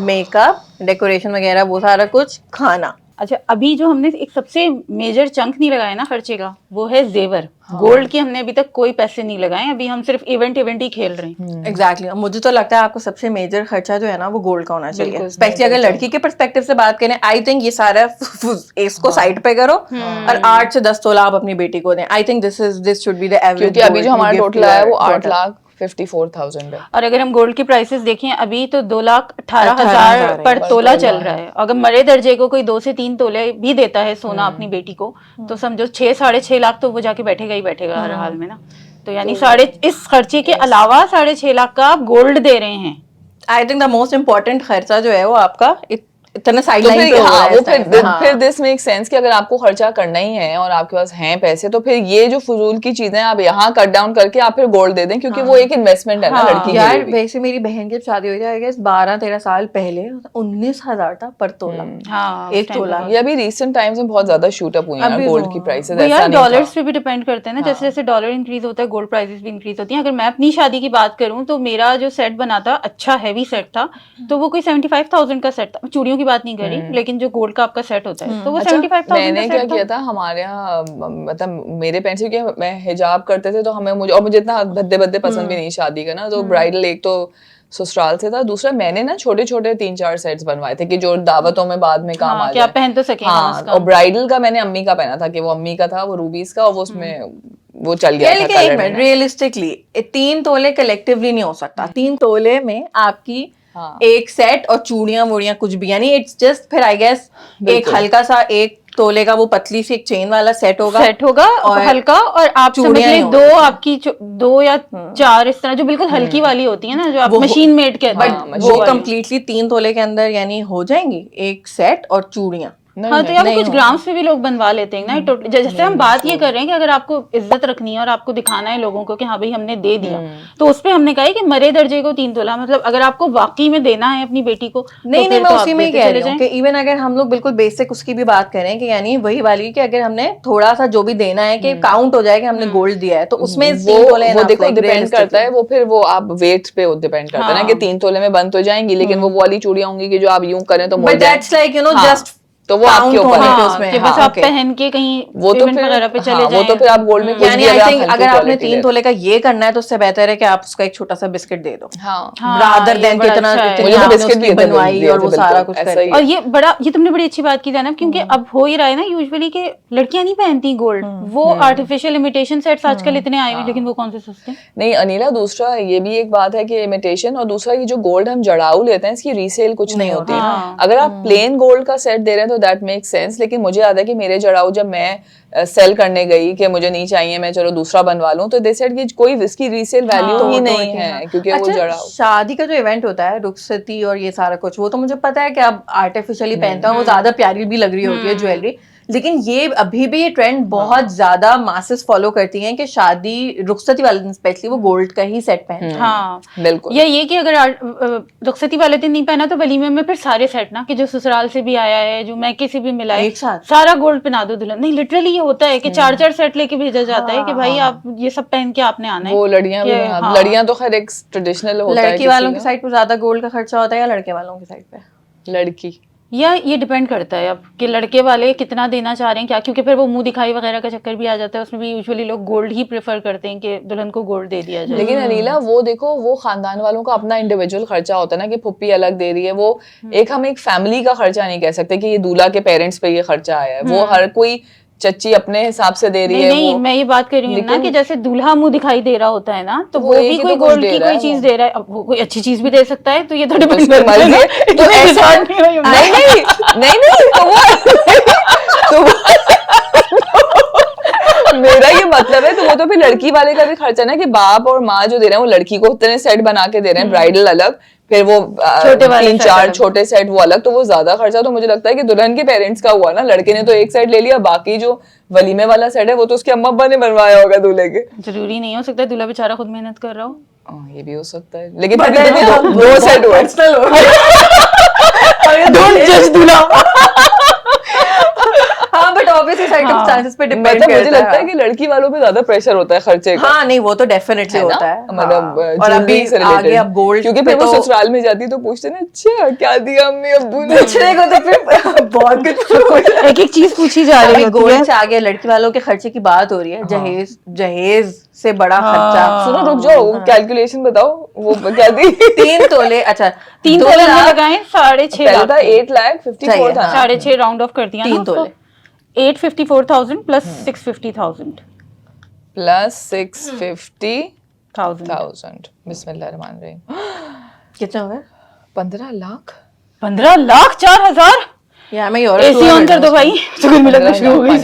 मेकअप, डेकोरेशन वगैरह, वो सारा कुछ, खाना। अच्छा, अभी जो हमने एक सबसे मेजर चंक नहीं लगाया ना खर्चे का, वो है जेवर। गोल्ड के हमने अभी तक कोई पैसे नहीं लगाए, अभी हम सिर्फ इवेंट ही खेल रहे हैं। एग्जैक्टली मुझे तो लगता है आपको सबसे मेजर खर्चा जो है ना वो गोल्ड का होना चाहिए, बिल्कुल, स्पेशली अगर लड़की के पर्सपेक्टिव से बात करें। आई थिंक ये सारा इसको साइड पे करो और 8 से 10 तोला आप अपनी बेटी को दें। I think this should be the average. क्योंकि अभी जो हमारा टोटल आया वो 8,54,000 है। और अगर हम गोल्ड की प्राइसेस देखें, अभी तो 2,18,000 18,000 पर तोला चल रहा है। अगर मरे दर्जे को कोई 2 से 3 तोले भी देता है सोना अपनी बेटी को, तो समझो 6-6.5 लाख तो वो जाके बैठेगा ही बैठेगा हर हाल में ना। तो यानी इस खर्चे के अलावा 6.5 लाख का आप गोल्ड दे रहे हैं। I think the most important खर्चा जो है वो आपका इतना तो साइडलाइन फिर पे हो रहा हाँ, है वो इस time पे। हाँ। फिर दिस मेक सेंस कि अगर आपको खर्चा करना ही है और आपके पास हैं पैसे, तो फिर ये जो फजूल की चीजें आप यहाँ कट डाउन करके आप फिर गोल्ड दे दें, क्योंकि वो एक इन्वेस्टमेंट है ना लड़की के यार लिए भी। वैसे मेरी बहन की शादी हुई थी आई गेस 12-13 साल पहले, 19,000 था पर तोला। हाँ, एक तोला। ये अभी रिसेंट टाइम्स में बहुत ज्यादा शूट अप हुई है अभी गोल्ड तो की प्राइसेस। वो ऐसा यार नहीं था। डॉलर्स पे भी डिपेंड करते हैं ना, जैसे जैसे डॉलर इंक्रीज होता है गोल्ड प्राइसेस भी इंक्रीज होती हैं। अगर मैं अपनी शादी की बात करूं तो मेरा जो सेट बना था, अच्छा हैवी सेट था, तो वो कोई 75,000 का सेट था। चूड़ियों की बात नहीं करी, लेकिन जो गोल्ड का आपका सेट होता है तो वो 75,000 मैंने का क्या सेट किया था, हमारे यहाँ मतलब मेरे पेरेंट्स, क्योंकि मैं हिजाब करते थे तो मुझे इतना भद्दे भद्दे पसंद भी नहीं शादी का ना, तो ब्राइडल एक तो ससुराल से था, दूसरा मैंने ना छोटे छोटे 3-4 सेट्स बनवाए थे कि जो दावतों में बाद में काम आ कि आप जाए। पहन तो सकें। हाँ, और ब्राइडल का मैंने अम्मी का पहना था कि वो अम्मी का था, वो रूबीज का, और वो उसमें वो चल गया था लेकिन एक मिनट, रियलिस्टिकली 3 तोले कलेक्टिवली नहीं हो सकता। 3 तोले में आपकी एक सेट और चूड़ियां वूड़ियां कुछ भी, यानी इट्स जस्ट फिर आई गेस एक हल्का सा एक तोले का वो पतली सी एक चेन वाला सेट होगा, और हल्का, और आप समझ चूड़ियां ही लीजिए होंगी। दो आपकी 2 या 4 इस तरह जो बिल्कुल हल्की वाली होती है ना, जो आप मशीन मेड कहते हैं, बट वो कम्प्लीटली 3 तोले के अंदर यानी हो जाएंगी एक सेट और चूड़ियां। हाँ, तो यहाँ पे कुछ ग्राम्स पे भी लोग बनवा लेते हैं ना। जैसे हम बात ये कर रहे हैं कि अगर आपको इज्जत रखनी है और आपको दिखाना है लोगों को कि हाँ भाई हमने दे दिया, तो उस पे हमने कहा है कि मरे दर्जे को 3 तोला, मतलब अगर आपको वाकई में देना है अपनी बेटी को, नहीं तो नहीं, फिर मैं तो उसी आप में ही देते कह चले रही हूँ जाएं। कि इवन अगर हम लोग बिल्कुल बेसिक उसकी भी बात करें कि यानी वही वाली कि अगर हमने थोड़ा सा जो भी देना है कि काउंट हो जाए कि हमने गोल्ड दिया है, तो उसमें 3 तोले वो देखो डिपेंड करता है, वो फिर वो आप वेट पे डिपेंड करता है ना कि 3 तोले में बंद तो जाएंगी, लेकिन वो वाली चूड़ियां होंगी कि जो आप यूं करें तो but that's like you know just तो वो आपके ऊपर है। उसमें कि बस आप पहन के कहीं वो तो इवेंट फिर वगैरह पे चले जाएं, वो तो फिर आप गोल्ड में यानी आई थिंक अगर आपने 3 तोले का ये करना है तो उससे बेहतर है कि आप उसका एक छोटा सा बिस्किट दे दो, रादर देन कि इतना मुझे तो बिस्किट भी बनवाई और वो सारा कुछ कर। और ये तुमने बड़ी अच्छी बात की जैनब, क्योंकि अब हो ही रहा है ना यूजुअली कि लड़कियां नहीं पहनती गोल्ड, वो आर्टिफिशियल इमिटेशन सेट्स आजकल इतने आए हुए, लेकिन वो कौन से सस्ते हैं। नहीं अनिला, दूसरा ये भी एक बात है कि इमिटेशन, और दूसरा ये जो गोल्ड हम जड़ाऊ लेते हैं इसकी रीसेल कुछ नहीं होती है। अगर आप प्लेन गोल्ड का सेट दे रहे हैं तो दैट मेक सेंस, लेकिन मुझे याद है कि मेरे जड़ाऊ जब मैं सेल करने गई कि मुझे नहीं चाहिए, मैं चलो दूसरा बनवा लूं, तो दे सेड कि कोई इसकी रीसेल वैल्यू ही नहीं है, क्योंकि वो जड़ाऊ। शादी का जो इवेंट होता है रुखसती और ये सारा कुछ, वो तो मुझे पता है कि आप आर्टिफिशियली पहनते हो, वो ज्यादा प्यारी भी लग रही होती है ज्वेलरी, लेकिन ये अभी भी ये ट्रेंड बहुत ज्यादा मासेस फॉलो करती हैं कि शादी रुखसती वाले दिन स्पेशली वो गोल्ड का ही सेट पहनते हैं। हाँ बिल्कुल। या ये कि अगर रुखसती वाले दिन नहीं पहना तो वलीमे में फिर सारे सेट ना, कि जो ससुराल से भी आया है, जो मैके से भी मिला है, एक साथ सारा गोल्ड पहना दो दुल्हन। नहीं लिटरली ये होता है कि 4-4 सेट लेके भेजा जाता है कि भाई आप ये सब पहन के आपने आना है। वो लड़ियां तो खैर एक ट्रेडिशनल होता है। लड़की वालों की साइड पे ज्यादा गोल्ड का खर्चा होता है या लड़के वालों की साइड पे? लड़की, या ये डिपेंड करता है अब कि लड़के वाले कितना देना चाह रहे हैं क्या, क्योंकि फिर वो मुंह दिखाई वगैरह का चक्कर भी आ जाता है, उसमें भी यूजुअली लोग गोल्ड ही प्रेफर करते हैं कि दुल्हन को गोल्ड दे दिया जाए। लेकिन अनीला वो देखो, वो खानदान वालों का अपना इंडिविजुअल खर्चा होता है ना, कि फुप्पी अलग दे रही है, वो हम एक फैमिली का खर्चा नहीं कह सकते कि ये दूल्हा के पेरेंट्स पे ये खर्चा आया है। वो हर कोई चच्ची अपने हिसाब से दे रही है। नहीं, मैं ये बात कर रही हूँ ना कि जैसे दूल्हा मुंह दिखाई दे रहा होता है ना, तो वो भी कोई गोल्ड की कोई चीज दे रहा है, अब वो कोई अच्छी चीज भी दे सकता है, तो ये तो डिपेंड करता है। तो ऐसा नहीं तो मेरा ये मतलब है, तो वो तो फिर लड़की वाले का भी खर्चा ना, कि बाप और माँ जो दे रहे हैं वो लड़की को उतने सेट बना के दे रहे हैं, ब्राइडल अलग, फिर वो 3-4 छोटे सेट वो अलग, तो वो ज्यादा खर्चा तो मुझे लगता है कि दुल्हन के पेरेंट्स का हुआ ना। लड़के ने तो एक सेट ले लिया, बाकी जो वलीमे वाला सेट है वो तो उसके अम्मा अब्बा ने बनवाया होगा दूल्हे के। जरूरी नहीं हो सकता दूल्हा बेचारा खुद मेहनत कर रहा हो, ये भी हो सकता है, लेकिन दो सेट हुए। डोंट जज दूल्हा। हाँ बट ऑब्वियसली सर्कमस्टेंसेस पे डिपेंड करता है। मुझे लगता है कि लड़की वालों पे ज्यादा प्रेशर होता है खर्चे का। हाँ नहीं, वो तो डेफिनेटली होता है, मतलब और अभी आगे अब गोल्ड, क्योंकि फिर वो ससुराल में जाती तो पूछते ना, अच्छा क्या दिया अम्मी अब्बू ने, पूछने को तो फिर बहुत कुछ एक एक चीज पूछी जा रही है। गोल्ड से आगे लड़की वालों के खर्चे की बात हो रही है, जहेज से बड़ा खर्चा। सुनो रुक जाओ, कैलकुलेशन बताओ, वो क्या थी? 3 तोले, अच्छा 3 तोले में लगाएं 6.5 लाख, 8,54,000 था, 6.5 राउंड ऑफ कर दिया 3 तोले 854,000 प्लस 650,000 प्लस 650,000। बिस्मिल्लाहिर्रहमानिर्रहीम। कितना हो गया? 15 लाख 15 लाख 4,000। यार मैं यूरोप एसी ऑन कर दो भाई, तो कुल मिला के शुरू हो गई।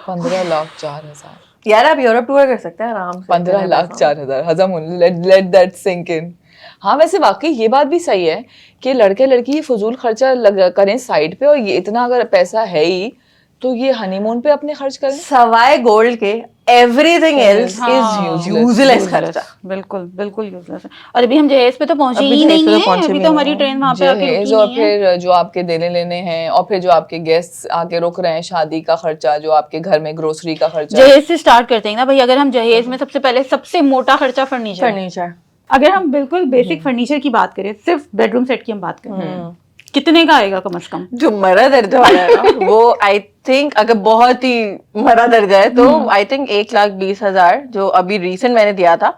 15 लाख 4,000। यार आप यूरोप टूर कर सकते हैं आराम से। 15 लाख 4,000 हजम, लेट दैट सिंक इन। हाँ वैसे वाकई ये बात भी सही है कि लड़के लड़की फजूल खर्चा करें साइड पे, और ये इतना अगर पैसा है ही तो ये हनीमून पे अपने खर्च करें, सवाए गोल्ड के एवरीथिंग एल्स इज यूजलेस खर्चा। बिल्कुल बिल्कुल यूजलेस है। और अभी हम जहेज पे तो पहुंचे ही नहीं है, अभी तो हमारी ट्रेन वहां पे आके रुकी और फिर जो आपके देने लेने हैं, और फिर जो आपके गेस्ट आके रुक रहे हैं, शादी का खर्चा, जो आपके घर में ग्रोसरी का खर्चा। जहेज से स्टार्ट करते हैं ना भाई। अगर हम जहेज में सबसे पहले सबसे मोटा खर्चा फर्नीचर, अगर हम बिल्कुल बेसिक फर्नीचर की बात करें, सिर्फ बेडरूम सेट की हम बात करें, कितने का आएगा कम से कम? जो मरा दर्जा वाला है ना, वो आई थिंक अगर बहुत ही मरा दर्जा है तो आई थिंक 1,20,000 जो अभी रिसेंट मैंने दिया था,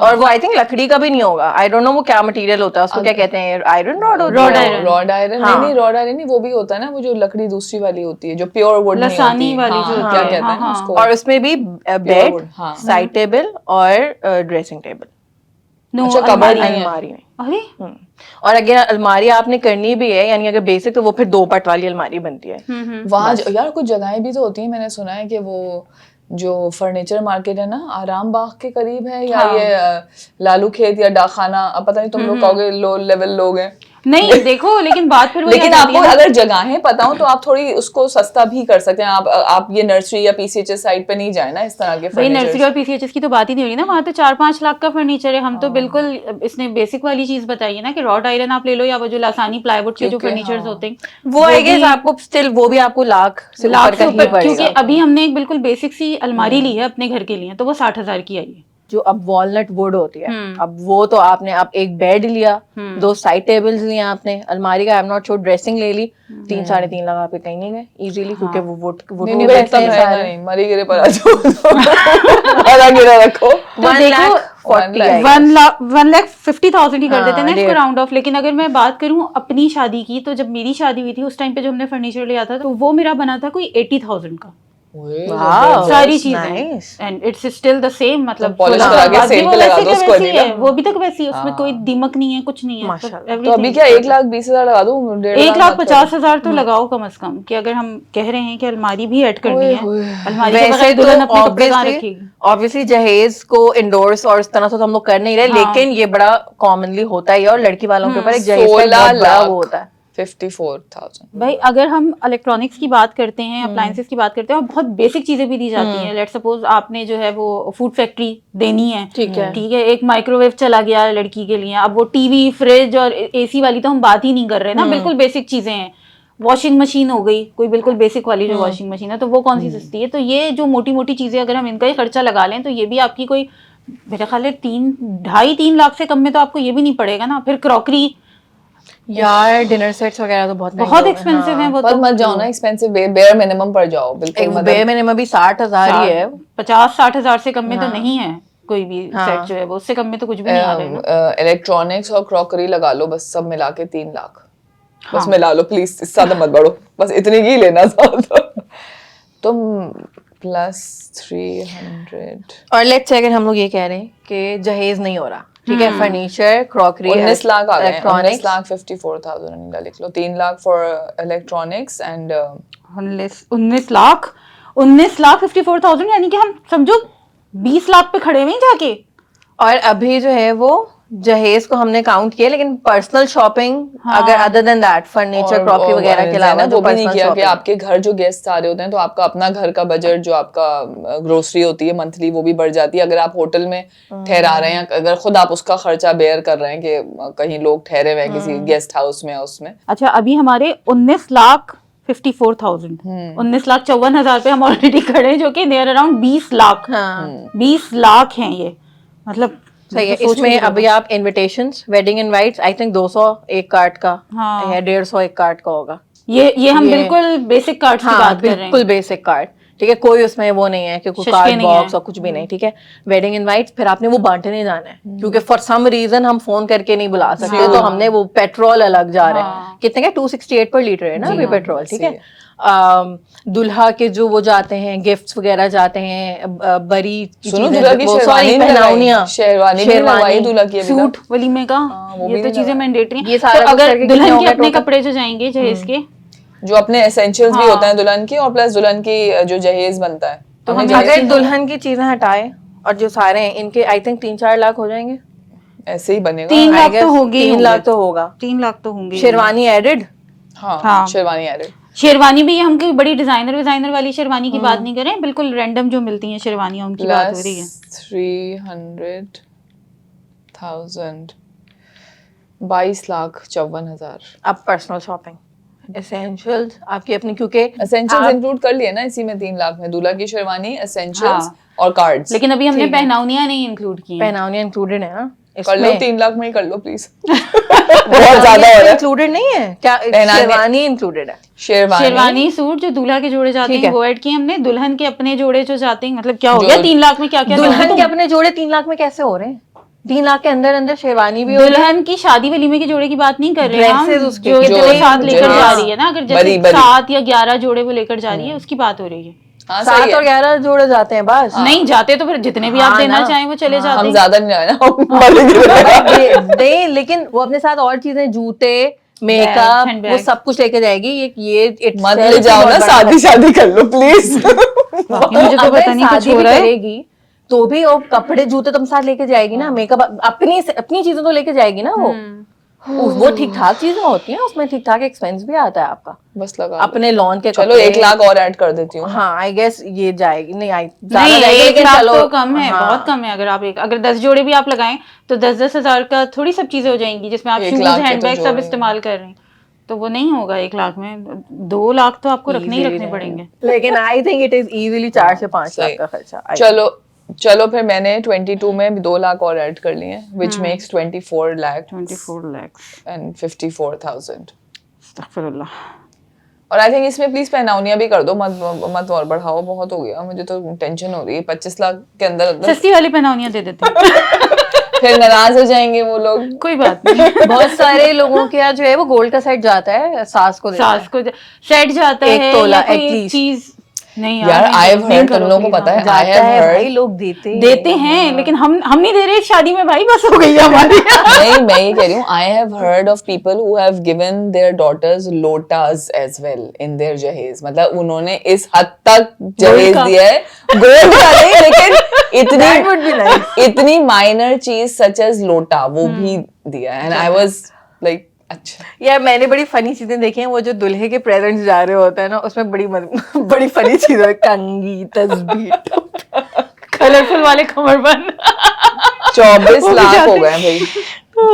और वो आई थिंक लकड़ी का भी नहीं होगा। आई डोंट नो वो क्या मटेरियल होता है, उसको क्या कहते हैं, आयरन रॉड? रॉड आयरन नहीं, रॉड आयरन नहीं, वो भी होता है ना, वो जो लकड़ी दूसरी वाली होती है जो प्योर वुड नहीं होती, लसानी वाली जो क्या कहते हैं ना उसको। और उसमें भी बेड, साइड टेबल और ड्रेसिंग टेबल। नो अच्छा, कबर्ड अलमारी नहीं है। अलमारी नहीं। अरे और अगर अलमारी आपने करनी भी है, यानी अगर बेसिक, तो वो फिर 2 पट वाली अलमारी बनती है। वहां यार कुछ जगहें भी तो होती हैं, मैंने सुना है कि वो जो फर्नीचर मार्केट है ना आराम बाग के करीब है, या हाँ। ये लालू खेत या डाकखाना, अब पता नहीं तुम लोग कहोगे लो लेवल लोग हैं, नहीं देखो, लेकिन बात फिर वही आ लेकिन जाती आपको है ना। अगर जगहें पता हो तो आप थोड़ी उसको सस्ता भी कर सकते हैं। आप ये नर्सरी या पीसीएचएस साइड पे नहीं जाए ना इस तरह के भाई फर्नीचर। नर्सरी और पीसीएचएस की तो बात ही नहीं हो रही ना, वहां तो 4-5 लाख का फर्नीचर है। हम तो बिल्कुल इसने बेसिक वाली चीज बताई है ना कि रॉड आयरन आप ले लो, या वो जो लासानी प्लाईवुड के जो क्योंकि फर्नीचर्स हाँ। होते हैं वो आई गेस आपको स्टिल, वो भी आपको लाख से ऊपर लाख का से ही ऊपर, पड़ेगा। क्योंकि अभी हमने एक बिल्कुल बेसिक सी अलमारी ली है अपने घर के लिए, तो वो 60,000 की आई है। जो अब वॉलनट वुड होती है, अब वो तो आपने, आप एक बेड लिया, 2 साइड टेबल्स लिया आपने, अलमारी का I am not sure dressing ले ली, 3-3.5 लाख आपके कहीं नहीं गए इजीली, क्योंकि वो वुड नहीं, के नहीं, बनते इतना हैं महंगा सारे। नहीं, मरी गिरे पर आ जाओ आधा गिरा रखो। तो 1,40,000 1,40,000 1,50,000 ही कर देते हैं ना हाँ, इसको राउंड ऑफ। लेकिन अगर मैं बात करूं अपनी शादी की, तो जब मेरी शादी हुई थी उस टाइम पे जो हमने फर्नीचर लिया था, तो वो मेरा बना था कोई 80,000 का, Wow, सारी nice. चीजें, and it's still the same. मतलब तो polish 16 करा साल के बाद भी sale वो पे लगा वैसे दो के उसको वैसी नहीं है, ना? वो भी तक वैसी है, उसमें कोई दीमक नहीं है, कुछ नहीं है। माशाल्लाह। तो अभी क्या 1,20,000 लगा दूं? 1,50,000 तो लगाओ कम से कम, कि अगर हम कह रहे हैं कि अलमारी भी ऐड करनी है, अलमारी के वैसे बगैर तो दुल्हन अपने कपड़े कहाँ रखेगी? ऑब्वियसली जहेज को इंडोर्स और इस तरह से तो हम लोग कर नहीं रहे, लेकिन ये बड़ा कॉमनली होता है, और लड़की वालों के ऊपर एक जहेज का एक 16 बहुत बड़ा लाख वो होता है। 54,000। भाई अगर हम इलेक्ट्रॉनिक्स की बात करते हैं, अप्लायंसेस की बात करते हैं, और बहुत बेसिक चीजें भी दी जाती हैं। लेट्स सपोज आपने जो है वो फूड फैक्ट्री देनी है, ठीक है। ठीक है, एक माइक्रोवेव चला गया लड़की के लिए, अब वो टीवी फ्रिज और एसी वाली तो हम बात ही नहीं कर रहे ना, बिल्कुल बेसिक चीजें हैं। वॉशिंग मशीन हो गई, कोई बिल्कुल बेसिक वाली जो वॉशिंग मशीन है, तो वो कौन सी सस्ती है? तो ये जो मोटी मोटी चीजें अगर हम इनका ही खर्चा लगा लें, तो ये भी आपकी कोई मेरा ख्याल है 2.5-3 लाख से कम में तो आपको ये भी नहीं पड़ेगा ना। फिर क्रॉकरी यार डिनर सेट्स वगैरह तो बहुत बहुत एक्सपेंसिव है वो पर तो। मत जाओ ना एक्सपेंसिव, बेयर मिनिमम पर जाओ बिल्कुल। एक बे मिनिमम भी 60,000 ही है। 50-60 हजार से कम में तो नहीं है कोई भी सेट जो है वो, उससे कम में तो कुछ भी नहीं आ रहा है ना। इलेक्ट्रॉनिक्स और क्रॉकरी लगा लो बस, सब मिला के 3 लाख बस मिला लो प्लीज, इससे ज्यादा मत बढ़ो, बस इतनी की लेना ज्यादा। तुम +300 और लेट्स से अगर हम लोग ये कह रहे हैं कि जहेज नहीं हो रहा, ठीक है, फर्नीचर, क्रॉकरी, 19 लाख आ गए, इलेक्ट्रॉनिक्स, 19,54,000 अनिला लिख लो, 3 लाख फॉर इलेक्ट्रॉनिक्स एंड 19,54,000, यानी कि हम समझो 20 लाख पे खड़े हुए हैं जाके। और अभी जो है वो जहेज को हमने काउंट किया, लेकिन पर्सनल शॉपिंग अगर other than that furniture crockery वगैरह के अलावा वो भी नहीं किया कि आपके घर जो गेस्ट आ रहे होते हैं, तो आपका अपना घर का बजट जो आपका ग्रोसरी होती है मंथली, वो भी बढ़ जाती है। अगर आप होटल में ठहरा रहे हैं, अगर खुद आप उसका खर्चा बेयर कर रहे हैं कि कहीं लोग ठहरे हुए हैं किसी गेस्ट हाउस में, उसमें अच्छा अभी हमारे 19,54,000, 19,54,000 पे हम ऑलरेडी खड़े हैं, जो कि नियर अराउंड 20 लाख, 20 लाख हैं ये, मतलब सही है। तो सोच इसमें के अभी आप invitations, wedding invites, I think 200 एक कार्ड का हाँ। या 150 एक कार्ड का होगा। ये हम बिल्कुल बेसिक कार्ड्स की बात कर रहे हैं, बिल्कुल बेसिक कार्ड, ठीक है, कोई उसमें वो नहीं है कि कोई शशके कार्ड नहीं बॉक्स है। और कुछ भी नहीं, ठीक है। वेडिंग इनवाइट्स फिर आपने वो बांटने जाना है, क्योंकि फॉर सम रीजन हम फोन करके नहीं बुला सकते, तो हमने वो पेट्रोल अलग जा रहे हैं, कितने का 268 पर लीटर है ना अभी पेट्रोल, ठीक है। दुल्हा के जो वो जाते हैं, गिफ्ट्स वगैरह जाते हैं, बरी की सुनो, चीजें, दुल्हा की वो शेरवानी सॉरी भी पहनावनियां, शेरवानी भी लगवाई दुल्हा की अभी सूट वलीमे का, वो ये भी तो नहीं चीजें लगा। मैंडेटरी ये हैं। सारा तो कुछ अगर करके कितने दुल्हन हो के गए अपने total? कपड़े जो जाएंगे जहेज के, जो अपने एसेंशियल्स भी होते हैं दुल्हन के, और प्लस दुल्हन की जो जहेज बनता है, तो हमें हम जहेज अगर दुल्हन की चीजें हटाए और जो सारे हैं इनके, आई थिंक 3-4 लाख हो जाएंगे। ऐसे ही बनेगा। 3 I लाख guess तो होंगे ही 3 लाख होंगे। तो होगा। 3 लाख तो होंगे ही शेरवानी एडेड, हाँ, शेरवानी एडेड। शेरवानी भी हम कोई बड़ी डिजाइनर वाली शेरवानी की बात नहीं कर रहे हैं, बिल्कुल रैंडम जो मिलती हैं शेरवानियां, उनकी बात हो रही है। 300,000 22,54,000। अब पर्सनल शॉपिंग, एसेंशियल्स आपकी अपनी, क्योंकि एसेंशियल्स इंक्लूड कर लिए ना इसी में 3 लाख में, दूल्हा की शेरवानी, एसेंशियल्स और कार्ड्स। लेकिन अभी हमने पहनावनियां नहीं इंक्लूड की हैं। पहनावनियां इंक्लूडेड है ना कर लो 3 लाख में ही कर लो प्लीज। बहुत ज्यादा हो रहा है। इंक्लूडेड नहीं है क्या? पहनाने- शेरवानी इंक्लूडेड है। शेरवानी सूट जो दूल्हा के जोड़े जाते ठीक हैं है। वो ऐड किए हमने, दुल्हन के अपने जोड़े जो जाते हैं, मतलब क्या हो गया 3 लाख में क्या क्या दुल्हन के अपने जोड़े 3 लाख में कैसे हो रहे हैं? 3 लाख के अंदर अंदर शेरवानी भी हो रही है। दुल्हन की शादी वलीमे के जोड़े की बात नहीं कर रहे हैं हम, Dresses उसके, जो जो वो साथ लेकर हाँ, जा रही है ना, अगर जैसे बड़ी। 7 या 11 जोड़े वो लेकर जा रही है, उसकी बात हो रही है। हाँ, 7 सही और है। 11 जोड़े जाते हैं बस। नहीं जाते तो फिर जितने भी आप हाँ देना ना। चाहें वो चले जाते हम हैं। ज्यादा नहीं आए ना, हम मर गए। दे लेकिन वो अपने साथ और चीजें, जूते, मेकअप, handbag। वो सब कुछ लेके जाएगी। ये मत itself ले ही जाओ बहुत ना, बड़ा खर्चा है। शादी कर लो प्लीज। मुझे तो अगर पता नहीं कुछ शादी हो भी रहा है। करेगी तो भी वो कपड़े जूते तुम साथ लेके जाएगी ना, मेकअप अपनी चीजें तो लेके जाएगी ना वो। वो ठीक ठाक चीजें होती हैं, उसमें ठीक ठाक एक्सपेंस भी आता है आपका। बस लगा लो। अपने लॉन के चलो कपड़े। 1 लाख और ऐड कर देती हूँ। हाँ आई गेस ये जाएगी। नहीं ज्यादा नहीं जाएगी 1 लेकिन लाख चलो। तो कम है, हाँ। बहुत कम है। अगर 10 जोड़े भी आप लगाएं तो 10-10 हजार का थोड़ी सब चीजें हो जाएंगी, जिसमें आप 1 शूज लाख के तो हैंडबैग सब जोड़े। इस्तेमाल कर रहे हैं। तो वो नहीं होगा 1 लाख में। 2 लाख तो आपको रखने ही Easily रखने रहेगा। पड़ेंगे। लेकिन I think it is easily 4 से 5 सही। लाख का खर्चा। I चलो फिर मैंने 22 में 2 लाख और ऐड कर लिए, which makes 24 lakh 24 lakhs। and 54,000। अस्तगफिरुल्लाह। और आई थिंक इसमें प्लीज पहनाउनिया भी कर दो, मत और बढ़ाओ, बहुत हो गया, मुझे तो टेंशन हो रही है। 25 लाख के अंदर सस्ती वाली पहनाउनियां दे देते हैं। फिर नाराज हो जाएंगे वो लोग। कोई बात नहीं। बहुत सारे लोगों के यहाँ जो है वो गोल्ड का सेट जाता है, सास को देता सास को सेट जाता 1 है तोला या कोई at एक least। चीज। नहीं यार नहीं, आई हैव नहीं हर्ड, करो तुम लोगों को please, पता है, है। आई जाता हैव है भाई, हर्ड। लोग देते देते हैं लेकिन हम नहीं दे रहे शादी में भाई, बस हो गई है हमारी। नहीं, मैं ये कह रही हूँ, I have heard of people who have given their daughters lotas as well in their jahez. मतलब उन्होंने इस हद तक जहेज का। दिया है, गोल्ड का नहीं, लेकिन That would be nice। इतनी माइनर चीज सच एज लोटा वो भी दिया है। एंड आई वाज लाइक अच्छा। यार मैंने बड़ी फनी चीजें देखी हैं, वो जो दूल्हे के प्रेजेंट्स जा रहे होते हैं ना, उसमें बड़ी फनी चीजें, कंघी, तस्बीर। कलरफुल वाले कमरबंद। 24 वो भी लाख हो जाते- गए भाई,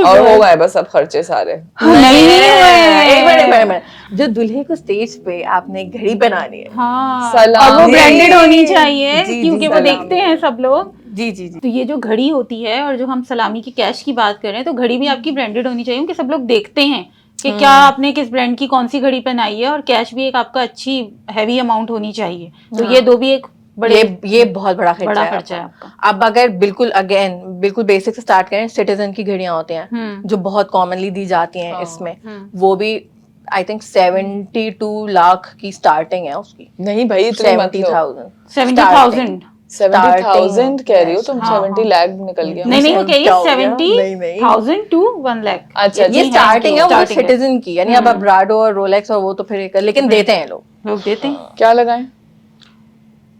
और हो गए बस अब खर्चे सारे। नहीं एक मिनट, जो दूल्हे को स्टेज पे आपने घड़ी बनानी है। हाँ, सलामी। और वो ब्रांडेड होनी चाहिए जी, क्योंकि वो सलामी। देखते हैं सब लोग। जी जी जी। तो ये जो घड़ी होती है और जो हम सलामी की कैश की बात कर रहे हैं, तो घड़ी भी आपकी ब्रांडेड होनी चाहिए, क्योंकि सब लोग देखते हैं कि क्या आपने किस ब्रांड की कौन सी घड़ी पहनाई है। और कैश भी एक आपका अच्छी हैवी अमाउंट होनी चाहिए। तो ये दो भी एक बड़े ये बहुत बड़ा खर्चा है खर्चा है आपका। आपका। अब अगर बिल्कुल बेसिक से स्टार्ट करें, सिटीजन की घड़ियां होती हैं जो बहुत कॉमनली दी जाती हैं इसमें, वो भी आई थिंक 72 लाख की स्टार्टिंग है उसकी। नहीं भाई इतने मत लो। 70,000 70,000 कह रही हो तुम? हाँ, 70 लाख निकल गया। नहीं वो कह रही है नहीं, नहीं। 70,000 to 1 लाख। अच्छा, ये जी, स्टार्टिंग है वो starting है। सिटीजन की, यानी अब ब्राडो और रोलेक्स और वो तो फिर लेकिन देते हैं लोग। लोग देते हैं क्या लगाएं?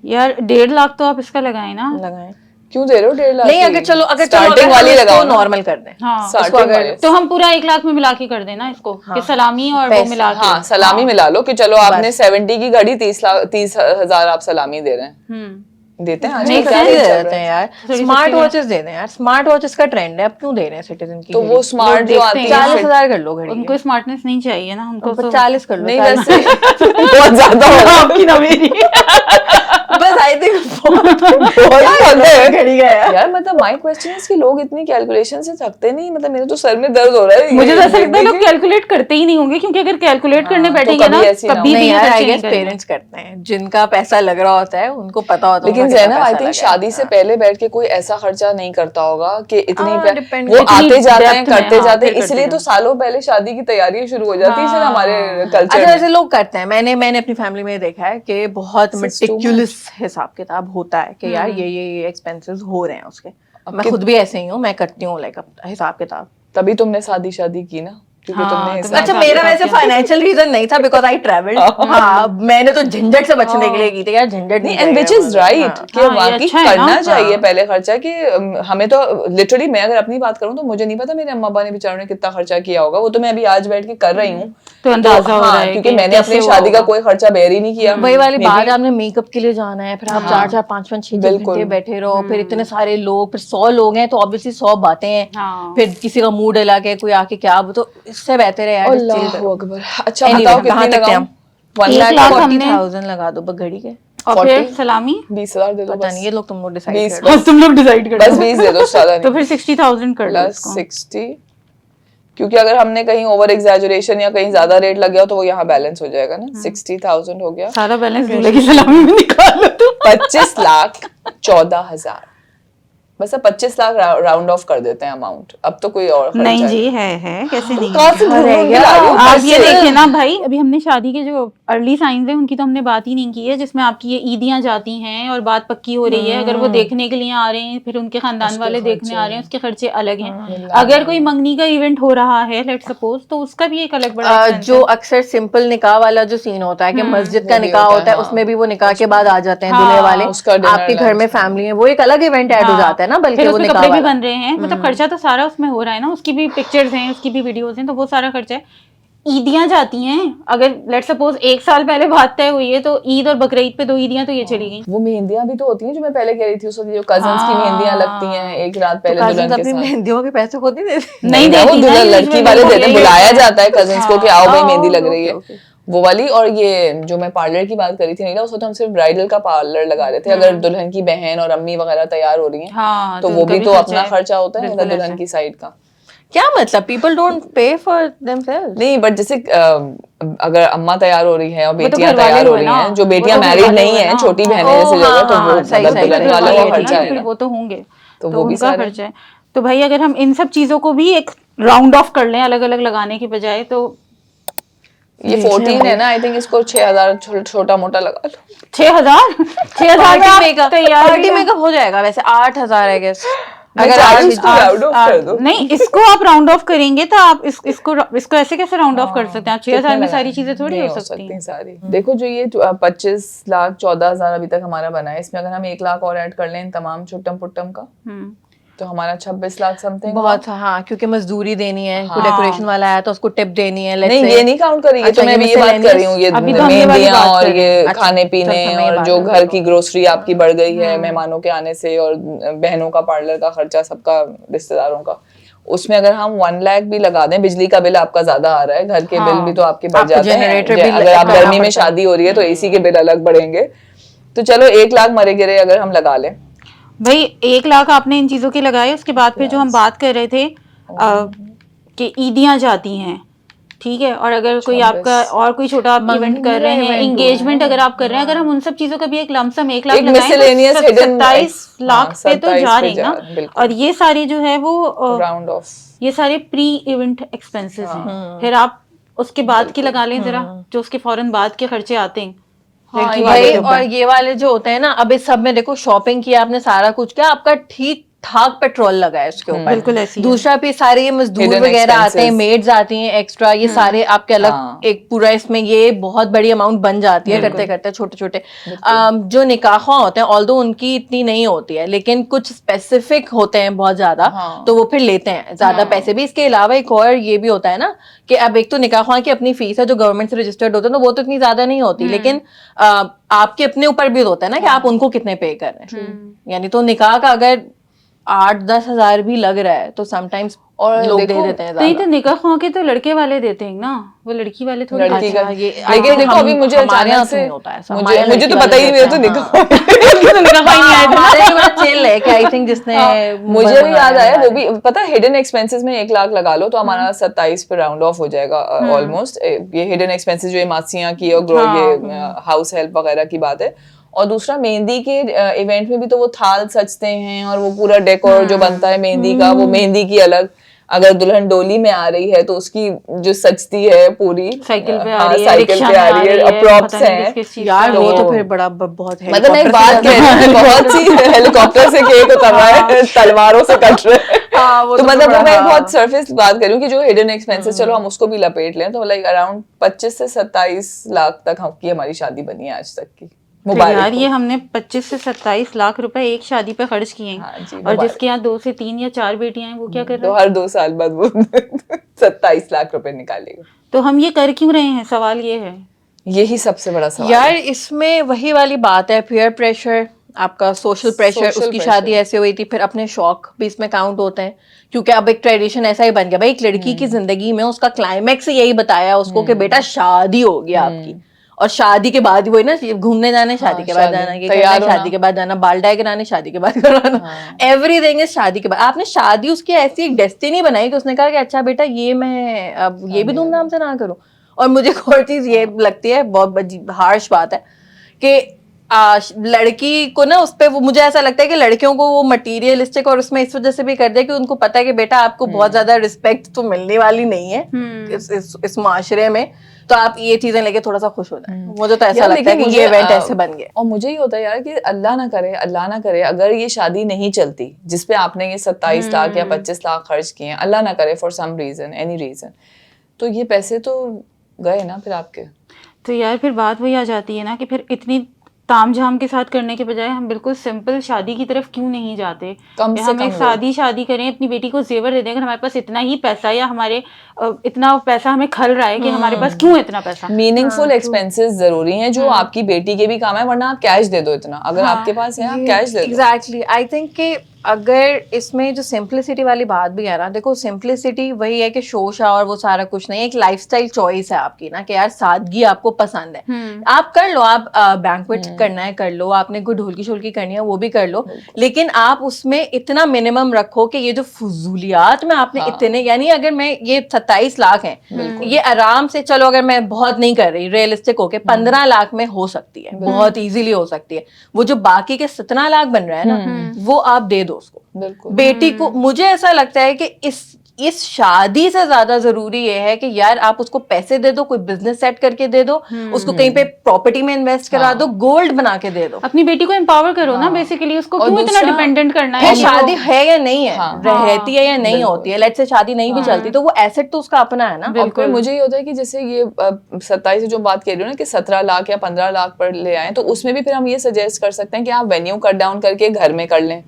यार 1.5 लाख तो आप इसका लगाए ना। लगाएं। क्यों दे रहे हो 1.5 लाख? नहीं अगर चलो स्टार्टिंग वाली लगाओ ना। नॉर्मल कर दें। हाँ, स्टार्टिंग अगर- वाली। तो हम पूरा 1 लाख में मिला के कर देना इसको, कि सलामी और वो पैसे- मिला के। हाँ, सलामी मिला लो कि चलो आपने 70 की घड़ी 30,000 आप सलामी दे रहे हैं। देते हैं आजकल नहीं, क्या दे रेट चल देते रहा हैं है? यार, थोड़ी स्मार्ट सस्ती वॉचेस दे दें यार। स्मार्ट वॉचेस का ट्रेंड है, अब क्यों दे रहे हैं सिटीजन की तो घड़ी? वो स्मार्ट जो देखते आती हैं। है 40,000 कर लो घड़ी उनको के। स्मार्टनेस नहीं चाहिए ना, हमको तो 40 कर लो। नहीं 40 वैसे बहुत ज्यादा हो रहा है। आपकी ना मेरी। बस आई थिंक बहुत ज्यादा है। घड़ी का यार। यार मतलब माय क्वेश्चन इज कि लोग इतनी कैलकुलेशन से थकते नहीं? मतलब मेरे तो सर में दर्द हो रहा है मुझे तो ये ऐसा लगता है देख लोग कैलकुलेट करते ही नहीं होंगे, क्योंकि अगर कैलकुलेट करने बैठेंगे कभी ना ऐसी ना कभी हो। भी नहीं ये यार, आई खर्चे नहीं गेस करेंगे। पेरेंट्स करते हैं, जिनका पैसा लग रहा होता है उनको पता होता है लेकिन उनका कितना जैनब आई पैसा थिंक लगा है। शादी से पहले बैठ के कोई ऐसा खर्चा नहीं करता होगा कि इतनी depends। वो इतनी आते जाते हैं depth में, करते हाँ, जाते हैं, फिर इसलिए करते तो सालों पहले शादी की तैयारी शुरू हो जाती है शायद हमारे अच्छा कल्चर में। ऐसे लोग करते हैं। मैंने अपनी फैमिली में देखा है कि बहुत मेटिकुलस हिसाब किताब होता है कि यार ये एक्सपेंसेस हो रहे हैं उसके। मैं खुद भी ऐसे ही हूँ, मैं करती हूँ लाइक हिसाब किताब। तभी तुमने शादी की ना, क्योंकि हाँ, तुमने तभी- हिसाब- अच्छा हिसाब मेरा किताब वैसे किया। फाइनेंशियल रीजन नहीं था, बिकॉज आई ट्रैवल्ड। हाँ मैंने तो झंझट से बचने के लिए की थी यार, झंझट नहीं, नहीं एंड विच इज राइट कि हाँ, ये वाकई अच्छा है करना ना। चाहिए पहले खर्चा। कि हमें तो लिटरली, मैं अगर अपनी बात करूं तो मुझे नहीं पता मेरे अम्मा अब्बा ने बेचारों ने कितना खर्चा किया होगा। वो तो मैं अभी आज बैठ के कर रही हूँ तो अंदाजा हो रहा है क्योंकि कि मैंने कैसे अपनी हुआ शादी का होगा। कोई खर्चा बेयर ही नहीं किया। वही वाली Maybe- बात, आपने मेकअप के लिए जाना है, फिर आप 4-4, 5-5, 6 बिल्कुल। घंटे बैठे रहो, फिर इतने सारे लोग, फिर 100 लोग हैं तो ऑब्वियसली 100 बातें हैं। हाँ। फिर किसी का मूड अलग है, कोई आके क्या, तो इससे बेहतर है यार chill अल्लाह करो। अकबर। अच्छा Anyway, बताओ कहाँ कितनी तक थे लगाऊं? हम? 1 लाख लाख हमने- 40,000 लगा दो बस घड़ी के। और 40? फिर सलामी 20,000 दे दो पता बस। नहीं, ये लोग तुम लोग डिसाइड 20 कर लो। बस तुम लोग डिसाइड कर बस 20 दे दो, ज्यादा तो नहीं। फिर 60,000 कर दो प्लस इसको। 60, क्योंकि अगर हमने कहीं ओवर एग्जैजरेशन या कहीं ज्यादा रेट लग गया तो वो यहाँ बैलेंस हो जाएगा ना। 60,000 हो गया। सारा बैलेंस दूल्हे की सलामी में निकाल लो तुम। 25,14,000 बस अब 25 लाख राउंड ऑफ कर देते हैं अमाउंट, अब तो कोई और नहीं खर्चा जी, है कैसे नहीं कहाँ से ढूंढ ढूंढ के ला रही हूँ? आप ये कैसे? देखिए ना भाई, अभी हमने शादी के जो अर्ली साइंस है उनकी तो हमने बात ही नहीं की है, जिसमें आपकी ये ईदियां जाती हैं और बात पक्की हो रही है, अगर वो देखने के लिए आ रहे हैं, फिर उनके खानदान वाले देखने आ रहे हैं, उसके खर्चे अलग हैं। अगर कोई मंगनी का इवेंट हो रहा है लेट सपोज, तो उसका भी एक अलग बड़ा expense जो है। अक्सर सिंपल निकाह वाला जो सीन होता है कि मस्जिद का निकाह होता है, उसमें भी वो निकाह के बाद आ जाते हैं दूल्हे वाले, उसका dinner आपके घर में lunch, फैमिली है, वो एक अलग इवेंट ऐड हो जाता है ना, बल्कि फिर वो उसमें निकाह कपड़े भी वाला। बन रहे हैं, मतलब खर्चा तो सारा उसमें हो रहा है ना, उसकी भी पिक्चर्स हैं, उसकी भी वीडियोस हैं, तो वो सारा खर्चा है। ईदियां जाती हैं, अगर लेट सपोज 1 साल पहले बात तय हुई है, तो ईद और बकरीद पे 2 ईदियां तो ये चली गई। वो मेहंदियां भी तो होती हैं जो मैं पहले कह रही थी, उस वक्त जो कजन्स की मेहंदियां लगती हैं एक रात तो पहले cousins दुल्हन के अपनी साथ। मेहंदियों के पैसे खुद ही देते नहीं ना, वो देती ना, दुल्हन लड़की usually वाले वो देते हैं, यही बुलाया होता है। जाता है कजन्स को कि आओ भाई मेहंदी लग रही है, ओके। वो वाली। और ये जो मैं पार्लर की बात करी थी नीला, उस वक्त हम सिर्फ ब्राइडल का पार्लर लगा रहे थे। अगर दुल्हन की बहन और अम्मी वगैरह तैयार हो रही हैं, हाँ, तो तो वो उनका भी भी तो खर्चा अपना है। खर्चा होता है बिल्कुल दुल्हन ऐसा। की साइड का। क्या मतलब people don't pay for themselves? नहीं, बट जैसे अगर अम्मा तैयार हो रही है और वो तो बेटियां घर वाले तैयार हो हुए रही ना, हैं, जो वो बेटियां तो घर मैरिड वाले नहीं हुए है, ना। छोटी बहन है जैसे जगह, तो वो सही, मतलब सही, दुल्हन घर वालों वाले का हैं, खर्चा तो है फिर ना, वो तो होंगे, तो तो वो भी उनका सारे। खर्चा है। तो भाई अगर हम इन सब चीजों को भी एक राउंड ऑफ कर लें अलग अलग लगाने की बजाय, तो ये 14 है ना, आई थिंक इसको 6000 छोटा मोटा लगा लो। 6,000 6,000 में पार्टी आप मेकअप, तैयारी पार्टी का- मेकअप हो जाएगा वैसे 8000 आई गेस। मैं अगर चाह रही हूँ आज इसको round off कर दो। नहीं, इसको आप राउंड ऑफ करेंगे तो आप इसको ऐसे कैसे राउंड ऑफ कर सकते हैं आप? 6,000 में सारी चीजें थोड़ी नहीं हो सकती हैं। सारी। देखो जो ये 25 लाख 14,000 अभी तक हमारा बना है, इसमें अगर हम 1 लाख और ऐड कर लें इन तमाम छुट्टम पुट्टम का, तो हमारा 26 लाख समथिंग। बहुत, हाँ, क्योंकि मजदूरी देनी है, कोई डेकोरेशन वाला आया तो उसको टिप देनी है, let's नहीं say। ये नहीं काउंट करी, ये अच्छा, तो मैं भी ये बात कर रही हूँ, ये अभी तो हमने वाली मेहंदियाँ बात और कर रहे ये हैं। अच्छा, खाने पीने चल, हमें और बात जो कर घर की ग्रोसरी आपकी बढ़ गई है मेहमानों के आने से, और बहनों का पार्लर का खर्चा, सबका रिश्तेदारों का, उसमें अगर हम 1 लाख भी लगा दें, बिजली का बिल आपका ज्यादा आ रहा है, घर के बिल भी तो आपके बढ़ आपको जाते हैं, generator भी अगर आप लगाना गर्मी में पड़ता है। शादी हो रही है तो एसी के बिल अलग बढ़ेंगे, तो चलो 1 लाख मरे गिरे अगर हम लगा लें। भाई 1 लाख आपने इन चीजों के लगाए, उसके बाद फिर जो हम बात कर रहे थे कि ईदियां जाती हैं, ठीक है, और अगर कोई आपका और कोई छोटा इवेंट कर रहे हैं, एंगेजमेंट अगर आप कर रहे हैं, अगर हम उन सब चीजों का भी एक लमसम 1 लाख एक लगाएं miscellaneous तो hidden 27 लाख पे तो 27 जा पे रहे हैं जा, ना। बिल्कुल। और ये सारे जो है वो राउंड ऑफ ये सारे प्री इवेंट एक्सपेंसेस हैं, फिर आप उसके बाद की लगा लें जरा, जो उसके फौरन बाद के खर्चे आते हैं लड़की वाले भाई, के और ऊपर। ये वाले जो होते हैं ना, अब इस सब में देखो शॉपिंग किया आपने, सारा कुछ किया, आपका ठीक ठाक पेट्रोल लगा है उसके ऊपर। बिल्कुल ऐसी है। दूसरा भी सारे ये मजदूर Hidden वगैरह आते हैं, expenses। मेड्स आती हैं एक्स्ट्रा, ये सारे आपके अलग हाँ। एक पूरा इसमें ये बहुत बड़ी अमाउंट बन जाती है करते करते छोटे छोटे। जो निकाह होते हैं ऑल्दो उनकी इतनी नहीं होती है, लेकिन कुछ स्पेसिफिक होते हैं बहुत ज्यादा, तो वो फिर लेते हैं ज्यादा पैसे भी। इसके अलावा एक और ये भी होता है ना कि अब एक तो निकाह की अपनी फीस है जो गवर्नमेंट से रजिस्टर्ड होते हैं, तो वो तो इतनी ज्यादा नहीं होती, लेकिन आपके अपने ऊपर भी होता है ना कि आप उनको कितने पे कर रहे हैं। यानी तो निकाह का अगर 8-10 हजार भी लग रहा है तो समटाइम्स और लोग दे देखो, देते हैं नहीं ज्यादा। तो निकाह खा के तो लड़के वाले देते हैं ना, वो लड़की वाले थोड़ी लड़की देते का हैं। ये लेकिन देखो अभी मुझे हमारे यहाँ अचानक तो से नहीं होता है ऐसा, हमारे यहाँ मुझे तो लड़की पता ही वाले नहीं, मेरा तो देते हैं, निकाह हाँ। हमारे बड़ा चिल है कि आई थिंक जिसने मुझे भी याद आया, वो भी पता है हिडन एक्सपेंसेस में 1 लाख लगा लो तो हमारा 27 पे राउंड ऑफ हो जाएगा ऑलमोस्ट। ये हिडन एक्सपेंसेस जो ये मासियां की और ये हाउस हेल्प वगैरह की बात है। और दूसरा मेहंदी के इवेंट में भी तो वो थाल सजते हैं और वो पूरा डेकोर जो बनता है मेहंदी का, वो मेहंदी की अलग। अगर दुल्हन डोली में आ रही है तो उसकी जो सजती है पूरी साइकिल पे आ हाँ, रही है, साइकिल रिक्शा पे में आ रही है, प्रॉप्स पता नहीं हैं किस चीज़ यार का। वो तो तो- फिर बड़ा बहुत है। मतलब मैं एक बात कह रही हूँ, बहुत सी हेलीकॉप्टर से केक उतर रहा है, तलवारों से कट रहे हैं। हाँ, वो तो तो मतलब बड़ा- मैं हाँ। बहुत सरफेस बात करूँ कि जो हिडन एक्सपेंसेस, चलो हम उसको भी लपेट लें तो लाइक अराउंड 25 से 27 लाख तक की हमारी शादी बनी है आज तक की। तो मुबारक यार हो। ये हमने 25 से 27 लाख रुपए एक शादी पे खर्च किए हैं। हाँ जी, और मुबारक। जिसके यहाँ 2 से 3 या 4 बेटियां हैं वो क्या कर रहे तो हैं? हर 2 साल बाद वो 27 लाख रुपए निकालेगा। तो हम ये कर क्यों रहे हैं, सवाल ये है। यही सबसे बड़ा सवाल यार है। इसमें वही वाली बात है, पीयर प्रेशर, आपका सोशल प्रेशर। Social उसकी pressure। शादी ऐसे हुई थी, फिर अपने शौक भी इसमें काउंट होते हैं, क्योंकि अब एक ट्रेडिशन ऐसा ही बन गया भाई, एक लड़की की जिंदगी में उसका क्लाइमैक्स यही बताया उसको कि बेटा शादी होगी आपकी, और शादी के बाद वही ना घूमने जाना, शादी के बाद जाना, ये तैयार करना, होना। शादी के बाद जाना, बाल डाई कराने, शादी के बाद कराना, एवरीथिंग इज शादी के बाद। आपने शादी उसकी ऐसी एक डेस्टिनी बनाई कि उसने कहा कि अच्छा बेटा ये मैं अब ये भी धूमधाम से ना करूं। और मुझे एक और चीज ये लगती है, बहुत हार्श बात है कि लड़की को ना उस पे वो, मुझे ऐसा लगता है कि लड़कियों को वो मटीरियलिस्टिक और उसमें इस वजह से भी कर दिया कि उनको पता है कि बेटा आपको बहुत ज्यादा रिस्पेक्ट तो मिलने वाली नहीं है इस माशरे में, तो आप ये चीजें लेके थोड़ा सा खुश हो जाए। मुझे तो ऐसा यार, लगता है लेकिन कि ये मुझे, इवेंट ऐसे बन गया। और मुझे ये होता है यार कि अल्लाह ना करे अगर ये शादी नहीं चलती जिसपे आपने ये 27 लाख या 25 लाख खर्च किए हैं, अल्लाह ना करे for some reason, any reason, तो ये पैसे तो गए ना फिर आपके। तो यार फिर बात वही आ जाती है ना कि फिर इतनी तामझाम के साथ करने के बजाय हम बिल्कुल सिंपल शादी की तरफ क्यों नहीं जाते? कम से हम कम एक शादी करें, अपनी बेटी को जेवर दे दें। अगर हमारे पास इतना ही पैसा या हमारे इतना पैसा हमें खल रहा है कि हमारे पास क्यों इतना पैसा। मीनिंगफुल एक्सपेंसेस जरूरी हैं जो आपकी बेटी के भी काम है, वरना आप कैश दे दो इतना, अगर आपके पास है आप कैश दे दो। एग्जैक्टली, आई थिंक कि अगर इसमें जो सिंपलिसिटी वाली बात भी है ना, देखो सिंपलिसिटी वही है कि शोशा और वो सारा कुछ नहीं, एक लाइफस्टाइल चॉइस है आपकी ना कि यार सादगी आपको पसंद है, आप कर लो, आप बैंक्वेट करना है कर लो, आपने कोई ढोलकी शोलकी करनी है वो भी कर लो, लेकिन आप उसमें इतना मिनिमम रखो कि ये जो फजूलियात में आपने इतने, यानी अगर मैं ये 27 लाख है, ये आराम से, चलो अगर मैं बहुत नहीं कर रही, रियलिस्टिक होके 15 लाख में हो सकती है, बहुत इजीली हो सकती है। वो जो बाकी के 17 लाख बन रहा है ना, वो आप दे दो उसको, बिल्कुल। बेटी को। मुझे ऐसा लगता है कि इस शादी से ज्यादा जरूरी ये है कि यार आप उसको पैसे दे दो, कोई बिजनेस सेट करके दे दो, उसको कहीं पे प्रॉपर्टी में इन्वेस्ट करा दो, गोल्ड बना के दे दो, अपनी बेटी को एम्पावर करो ना बेसिकली। उसको क्यों इतना डिपेंडेंट करना है? शादी है या नहीं है, रहती है या नहीं होती है, लेट्स से शादी नहीं भी चलती तो वो एसेट तो उसका अपना है ना। और फिर मुझे ये होता है कि जैसे ये 27 से जो बात कह रही हो ना कि 17 लाख या 15 लाख पर ले आए, तो उसमें भी फिर हम ये सजेस्ट कर सकते हैं कि आप वेन्यू कट डाउन करके घर में कर लें,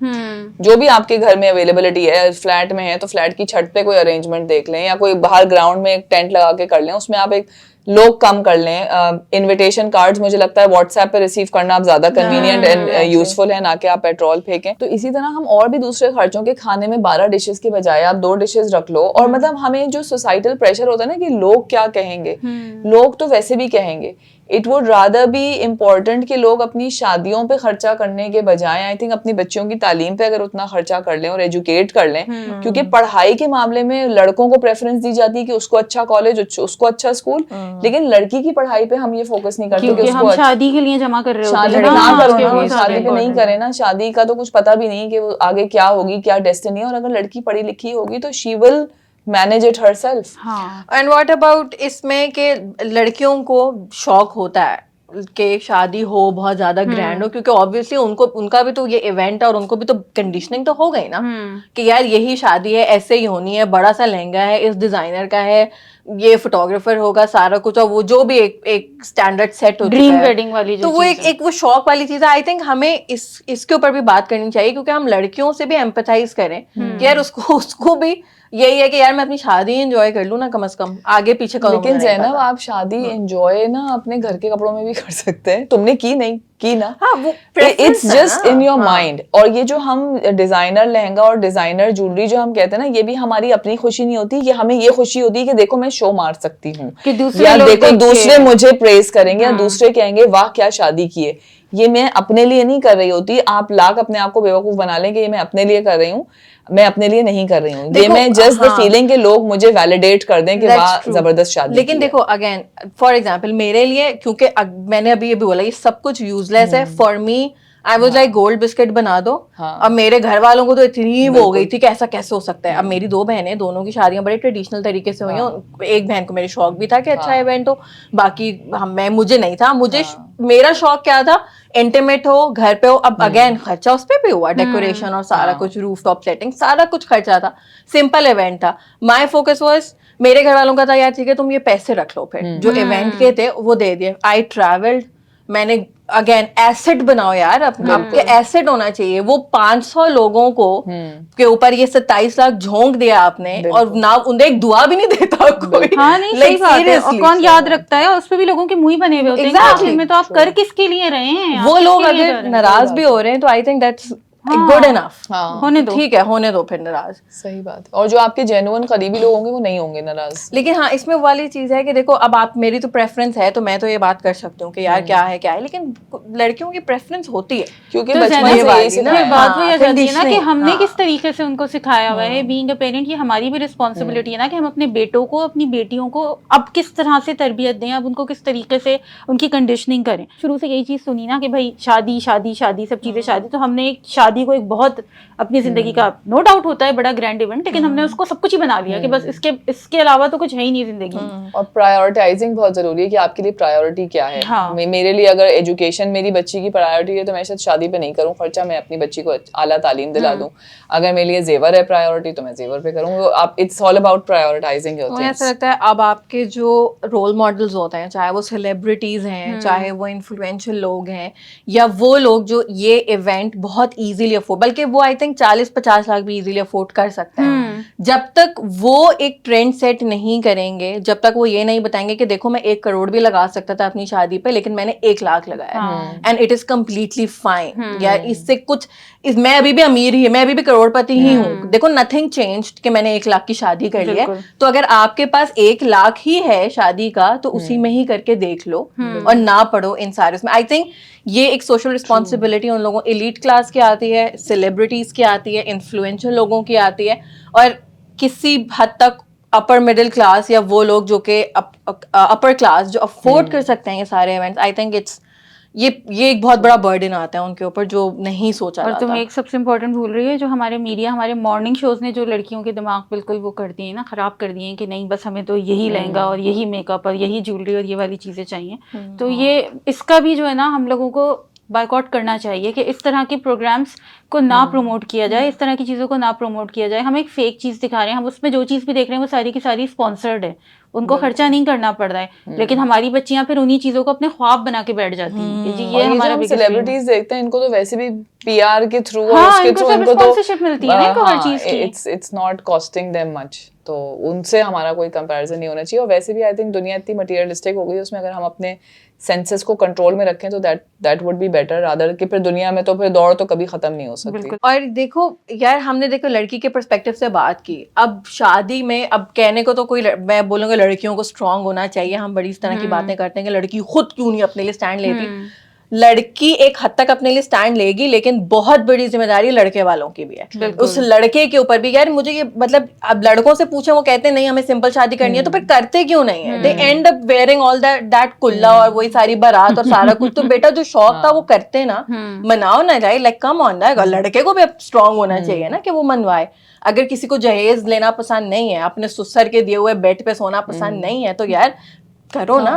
जो भी आपके घर में अवेलेबिलिटी है। फ्लैट में है तो फ्लैट की छत पे कोई अरेंजमेंट देख लें, या कोई बाहर ग्राउंड में एक टेंट लगा के कर लें, उसमें आप एक लोग कम कर लें। इनविटेशन कार्ड्स मुझे लगता है व्हाट्सएप पे रिसीव करना आप ज्यादा कन्वीनियंट एंड यूजफुल है, ना कि आप पेट्रोल फेंकें। तो इसी तरह हम और भी दूसरे खर्चों के, खाने में 12 डिशेस के बजाय आप 2 डिशेस रख लो। और मतलब हमें जो सोसाइटल प्रेशर होता है ना कि लोग क्या कहेंगे, लोग तो वैसे भी कहेंगे, it would rather be important कि लोग अपनी शादियों पे खर्चा करने के बजाय आई थिंक अपनी बच्चियों की तालीम पे अगर उतना खर्चा कर लें और एजुकेट कर लें, क्योंकि पढ़ाई के मामले में लड़कों को प्रेफरेंस दी जाती है कि उसको अच्छा कॉलेज, उसको अच्छा स्कूल, लेकिन लड़की की पढ़ाई पे हम ये फोकस नहीं करते कि उसको शादी के लिए जमा कर रहे हो, शादी पे नहीं करे ना, शादी का तो कुछ पता भी नहीं कि वो आगे क्या होगी, क्या डेस्टिनी है। और अगर लड़की पढ़ी लिखी होगी तो she will manage it herself. And what about इसमें कि लड़कियों को शौक होता है कि शादी हो बहुत ज्यादा ग्रैंड हो, क्योंकि ऑब्वियसली उनका भी तो ये इवेंट है और उनको भी तो कंडीशनिंग तो हो गई ना कि यार यही शादी है, ऐसे ही होनी है, बड़ा सा लहंगा है, इस डिजाइनर का है, ये फोटोग्राफर होगा, सारा कुछ, और वो जो भी एक स्टैंडर्ड सेट होती है, ड्रीम वेडिंग वाली तो वो एक वो शौक वाली चीज है। आई थिंक हमें इसके ऊपर भी बात करनी चाहिए, क्योंकि हम लड़कियों से भी एम्पैथाइज करें कि यार उसको भी यही है कि यार मैं अपनी शादी एंजॉय कर लूं ना, कम से कम आगे पीछे करूं। लेकिन जैनब आप शादी एंजॉय ना अपने घर के कपड़ों में भी कर सकते हैं, तुमने की नहीं की ना, वो it's just in your mind. और ये जो हम डिजाइनर लहंगा और डिजाइनर ज्वेलरी जो हम कहते हैं ना, ये भी हमारी अपनी खुशी नहीं होती, ये हमें ये खुशी होती है कि देखो मैं शो मार सकती हूँ, या देखो दूसरे मुझे प्रेज करेंगे, या दूसरे कहेंगे वाह क्या शादी की है। ये मैं अपने लिए नहीं कर रही होती, आप लाख अपने आप को बेवकूफ बना लें कि ये मैं अपने लिए कर रही हूँ, मैं अपने लिए नहीं कर रही हूँ, ये मैं जस्ट द फीलिंग के लोग मुझे वैलिडेट कर दें कि वाह जबरदस्त शादी। लेकिन देखो अगेन फॉर एग्जांपल मेरे लिए, क्योंकि मैंने अभी ये भी बोला ये सब कुछ यूजलेस है for me, I was like gold biscuit बना दो। अब मेरे घर वालों को तो इतनी वो हो गई थी कि ऐसा कैसे हो सकता है। अब मेरी 2 बहनें, दोनों की शादियां बड़े ट्रेडिशनल तरीके से हुई हैं। एक बहन को मेरे शौक भी था कि अच्छा इवेंट हो, बाकी मुझे नहीं था। मेरा शौक क्या था, इंटीमेट हो, घर पे हो। अब अगेन खर्चा उस पे भी हुआ, डेकोरेशन और सारा कुछ, रूफ टॉप सेटिंग, सारा कुछ खर्चा था। सिंपल इवेंट था। माय फोकस वाज, मेरे घर वालों का था यार ठीक है तुम ये पैसे रख लो, फिर जो इवेंट के थे वो दे दिए। आई ट्रैवल्ड, मैंने अगेन एसेट बनाओ यार, आपके एसेट होना चाहिए। वो 500 लोगों को के ऊपर ये 27 लाख झोंक दिया आपने, और ना उन्हें एक दुआ भी नहीं देता कोई। हाँ नहीं सही बात है। और कौन याद रखता है, उस पे भी लोगों के मुंह ही बने हुए होते हैं। आखिर में तो आप कर किसके लिए रहे हैं? वो लोग अगर नाराज भी हो रहे हैं तो I think that's good enough, हाँ होने दो। ठीक है, होने दो फिर नाराज। सही बात है। और जो आपके जेन्युइन करीबी लोग होंगे वो नहीं होंगे नाराज। लेकिन हाँ, इसमें वाली चीज है कि देखो, अब आप, मेरी तो प्रेफरेंस है तो मैं तो ये बात कर सकती हूँ कि यार क्या है, लेकिन लड़कियों की प्रेफरेंस होती है क्योंकि तो बचपन ज़ैनब, से यही फिर सिखाया है। बात वही आ जाती है ना कि conditioning, हमने हाँ। किस तरीके से उनको सिखाया हुआ है। बीइंग अ पेरेंट, ये हमारी भी रिस्पॉन्सिबिलिटी है ना कि हम अपने बेटों को, अपनी बेटियों को अब किस तरह से तरबियत दें, अब उनको किस तरीके से उनकी कंडीशनिंग करें। शुरू से यही चीज सुनी ना कि भाई शादी शादी शादी, सब चीजें शादी, तो हमने एक शादी को एक बहुत अपनी जिंदगी का, नो डाउट होता है बड़ा ग्रैंड इवेंट, लेकिन हमने उसको सब कुछ ही बना लिया कि बस इसके अलावा तो कुछ है ही नहीं जिंदगी में। और प्रायोरिटाइजिंग बहुत जरूरी है कि आपके लिए प्रायोरिटी क्या है। हाँ। मेरे लिए अगर एजुकेशन मेरी बच्ची की प्रायोरिटी है तो मैं शायद शादी पे नहीं करूँ खर्चा, मैं अपनी बच्ची को आला तालीम दिला दूं। अगर मेरे लिए जेवर है प्रायोरिटी तो मैं जेवर पे करूँ। आप, it's all about prioritising your मुझे थिंग्स। ऐसा लगता है अब आपके जो रोल मॉडल्स होते हैं, चाहे वो सेलिब्रिटीज हैं, चाहे वो इन्फ्लुएंशियल लोग हैं, या वो लोग जो ये इवेंट बहुत इजीली अफोर्ड, बल्कि वो आई थिंक 40-50 लाख भी इजीली अफोर्ड कर सकते हैं, जब तक वो एक ट्रेंड सेट नहीं करेंगे, जब तक वो ये नहीं बताएंगे कि देखो मैं 1 करोड़ भी लगा सकता था अपनी शादी पे, लेकिन मैंने 1 लाख लगाया and it is completely fine, यार इससे कुछ मैं अभी भी अमीर ही, मैं अभी भी करोड़पति ही हूँ, देखो नथिंग चेंज्ड कि मैंने 1 लाख की शादी कर ली है। तो अगर आपके पास 1 लाख ही है शादी का, तो उसी में ही करके देख लो और ना पढ़ो इन सारे उसमें। आई थिंक ये एक सोशल रिस्पॉन्सिबिलिटी उन लोगों, एलीट क्लास की आती है, सेलिब्रिटीज की आती है, इन्फ्लुएंशियल लोगों की आती है, और किसी हद तक अपर मिडिल क्लास या वो लोग जो कि अपर क्लास जो अफोर्ड कर सकते हैं ये सारे इवेंट्स। आई थिंक इट्स ये एक बहुत बड़ा बर्डन आता है उनके ऊपर जो नहीं सोचा और जाता। तुम एक सबसे इम्पोर्टेंट भूल रही है, जो हमारे मीडिया, हमारे मॉर्निंग शोज ने जो लड़कियों के दिमाग बिल्कुल वो कर दिए ना, खराब कर दिए कि नहीं बस हमें तो यही लहंगा और यही मेकअप और यही ज्वेलरी और ये वाली चीजें चाहिए। तो ये इसका भी जो है ना हम लोगों को बायकॉट करना चाहिए कि इस तरह के प्रोग्राम्स को ना प्रमोट किया जाए, इस तरह की चीज़ों को ना प्रमोट किया जाए। हम एक फेक चीज़ दिखा रहे हैं, हम उसमें जो चीज़ भी देख रहे हैं वो सारी की सारी स्पॉन्सर्ड है, उनको खर्चा नहीं करना पड़ रहा है, लेकिन हमारी बच्चियां फिर उन्हीं चीज़ों को अपने ख्वाब बना के बैठ जाती हैं कि जी ये हमारा बिगेस्ट ड्रीम है। सेलिब्रिटीज देखते हैं इनको तो वैसे भी पीआर के थ्रू और हाँ, उसके इनको थ्रू सब इनको तो स्पॉन्सरशिप मिलती है ना इनको हर चीज़ की। It's not costing them much, तो उनसे हमारा कोई कंपैरिजन नहीं होना चाहिए। और वैसे भी आई थिंक दुनिया इतनी मटेरियलिस्टिक हो गई है, उसमें अगर हम अपने सेंसेस को कंट्रोल में रखें तो that would be better rather कि फिर दुनिया में तो फिर दौड़ तो कभी खत्म नहीं हो सकती। और देखो यार, हमने देखो लड़की के पर्सपेक्टिव से बात की, अब शादी में अब कहने को तो कोई मैं बोलूंगा लड़कियों को स्ट्रांग होना चाहिए, हम बड़ी इस तरह की बातें करते हैं कि लड़की खुद क्यों नहीं अपने लिए स्टैंड लेती। लड़की एक हद तक अपने लिए स्टैंड लेगी, लेकिन बहुत बड़ी जिम्मेदारी लड़के वालों की भी है, उस लड़के के ऊपर भी। यार मुझे ये मतलब, अब लड़कों से पूछे वो कहते हैं नहीं हमें सिंपल शादी करनी है, तो फिर करते क्यों नहीं है? They end up wearing all that kulla और वही सारी बारात और सारा कुछ। तो बेटा जो शौक था वो करते ना, मनाओ ना, जाए लाइक कम ऑन दैट। लड़के को भी अब स्ट्रांग होना चाहिए ना कि वो मनवाए। अगर किसी को जहेज लेना पसंद नहीं है, अपने सुसर के दिए हुए बेड पे सोना पसंद नहीं है, तो यार करो ना,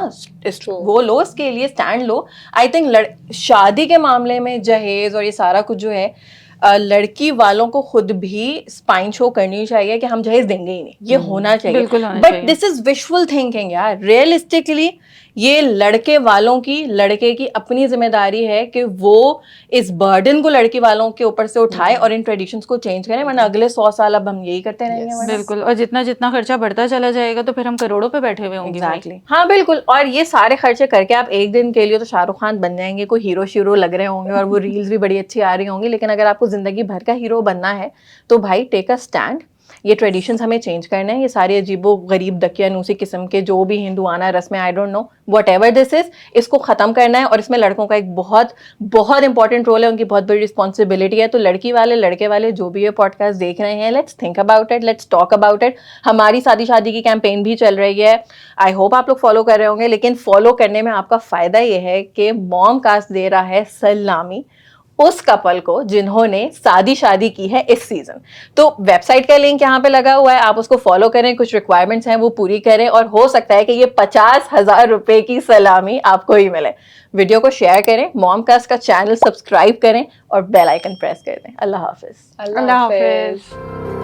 वो लो, इसके लिए स्टैंड लो। आई थिंक शादी के मामले में जहेज और ये सारा कुछ जो है, लड़की वालों को खुद भी स्पाइन शो करनी चाहिए कि हम जहेज देंगे ही नहीं, ये होना चाहिए। But this is wishful thinking यार। रियलिस्टिकली ये लड़के वालों की, लड़के की अपनी जिम्मेदारी है कि वो इस बर्डन को लड़की वालों के ऊपर से उठाए और इन ट्रेडिशंस को चेंज करें, वरना अगले 100 साल अब हम यही करते रहेंगे। बिल्कुल, और जितना जितना खर्चा बढ़ता चला जाएगा तो फिर हम करोड़ों पे बैठे हुए होंगे। Exactly. हाँ बिल्कुल। और ये सारे खर्चे करके आप एक दिन के लिए तो शाहरुख खान बन जाएंगे, कोई हीरो शीरो लग रहे होंगे और वो रील्स भी बड़ी अच्छी आ रही होंगी, लेकिन अगर आपको जिंदगी भर का हीरो बनना है तो भाई टेक अ स्टैंड। ये ट्रेडिशंस हमें चेंज करने हैं, ये सारे अजीबो गरीब दकियानूसी किस्म के जो भी हिंदुआना रस्में, I don't know whatever this is, इसको खत्म करना है। और इसमें लड़कों का एक बहुत बहुत इंपॉर्टेंट रोल है, उनकी बहुत बड़ी रिस्पॉन्सिबिलिटी है। तो लड़की वाले लड़के वाले जो भी ये पॉडकास्ट देख रहे हैं, let's think about it, let's talk about it. हमारी शादी की कैंपेन भी चल रही है, आई होप आप लोग फॉलो कर रहे होंगे। लेकिन फॉलो करने में आपका फायदा ये है कि मॉम कास्ट दे रहा है सलामी उस कपल को जिन्होंने शादी की है इस सीजन। तो वेबसाइट का लिंक यहाँ पे लगा हुआ है, आप उसको फॉलो करें, कुछ रिक्वायरमेंट्स हैं वो पूरी करें, और हो सकता है कि ये 50,000 रुपए की सलामी आपको ही मिले। वीडियो को शेयर करें, मॉमकास्ट का चैनल सब्सक्राइब करें और बेल आइकन प्रेस कर दें। अल्लाह हाफिज। अल्लाह हाफिज।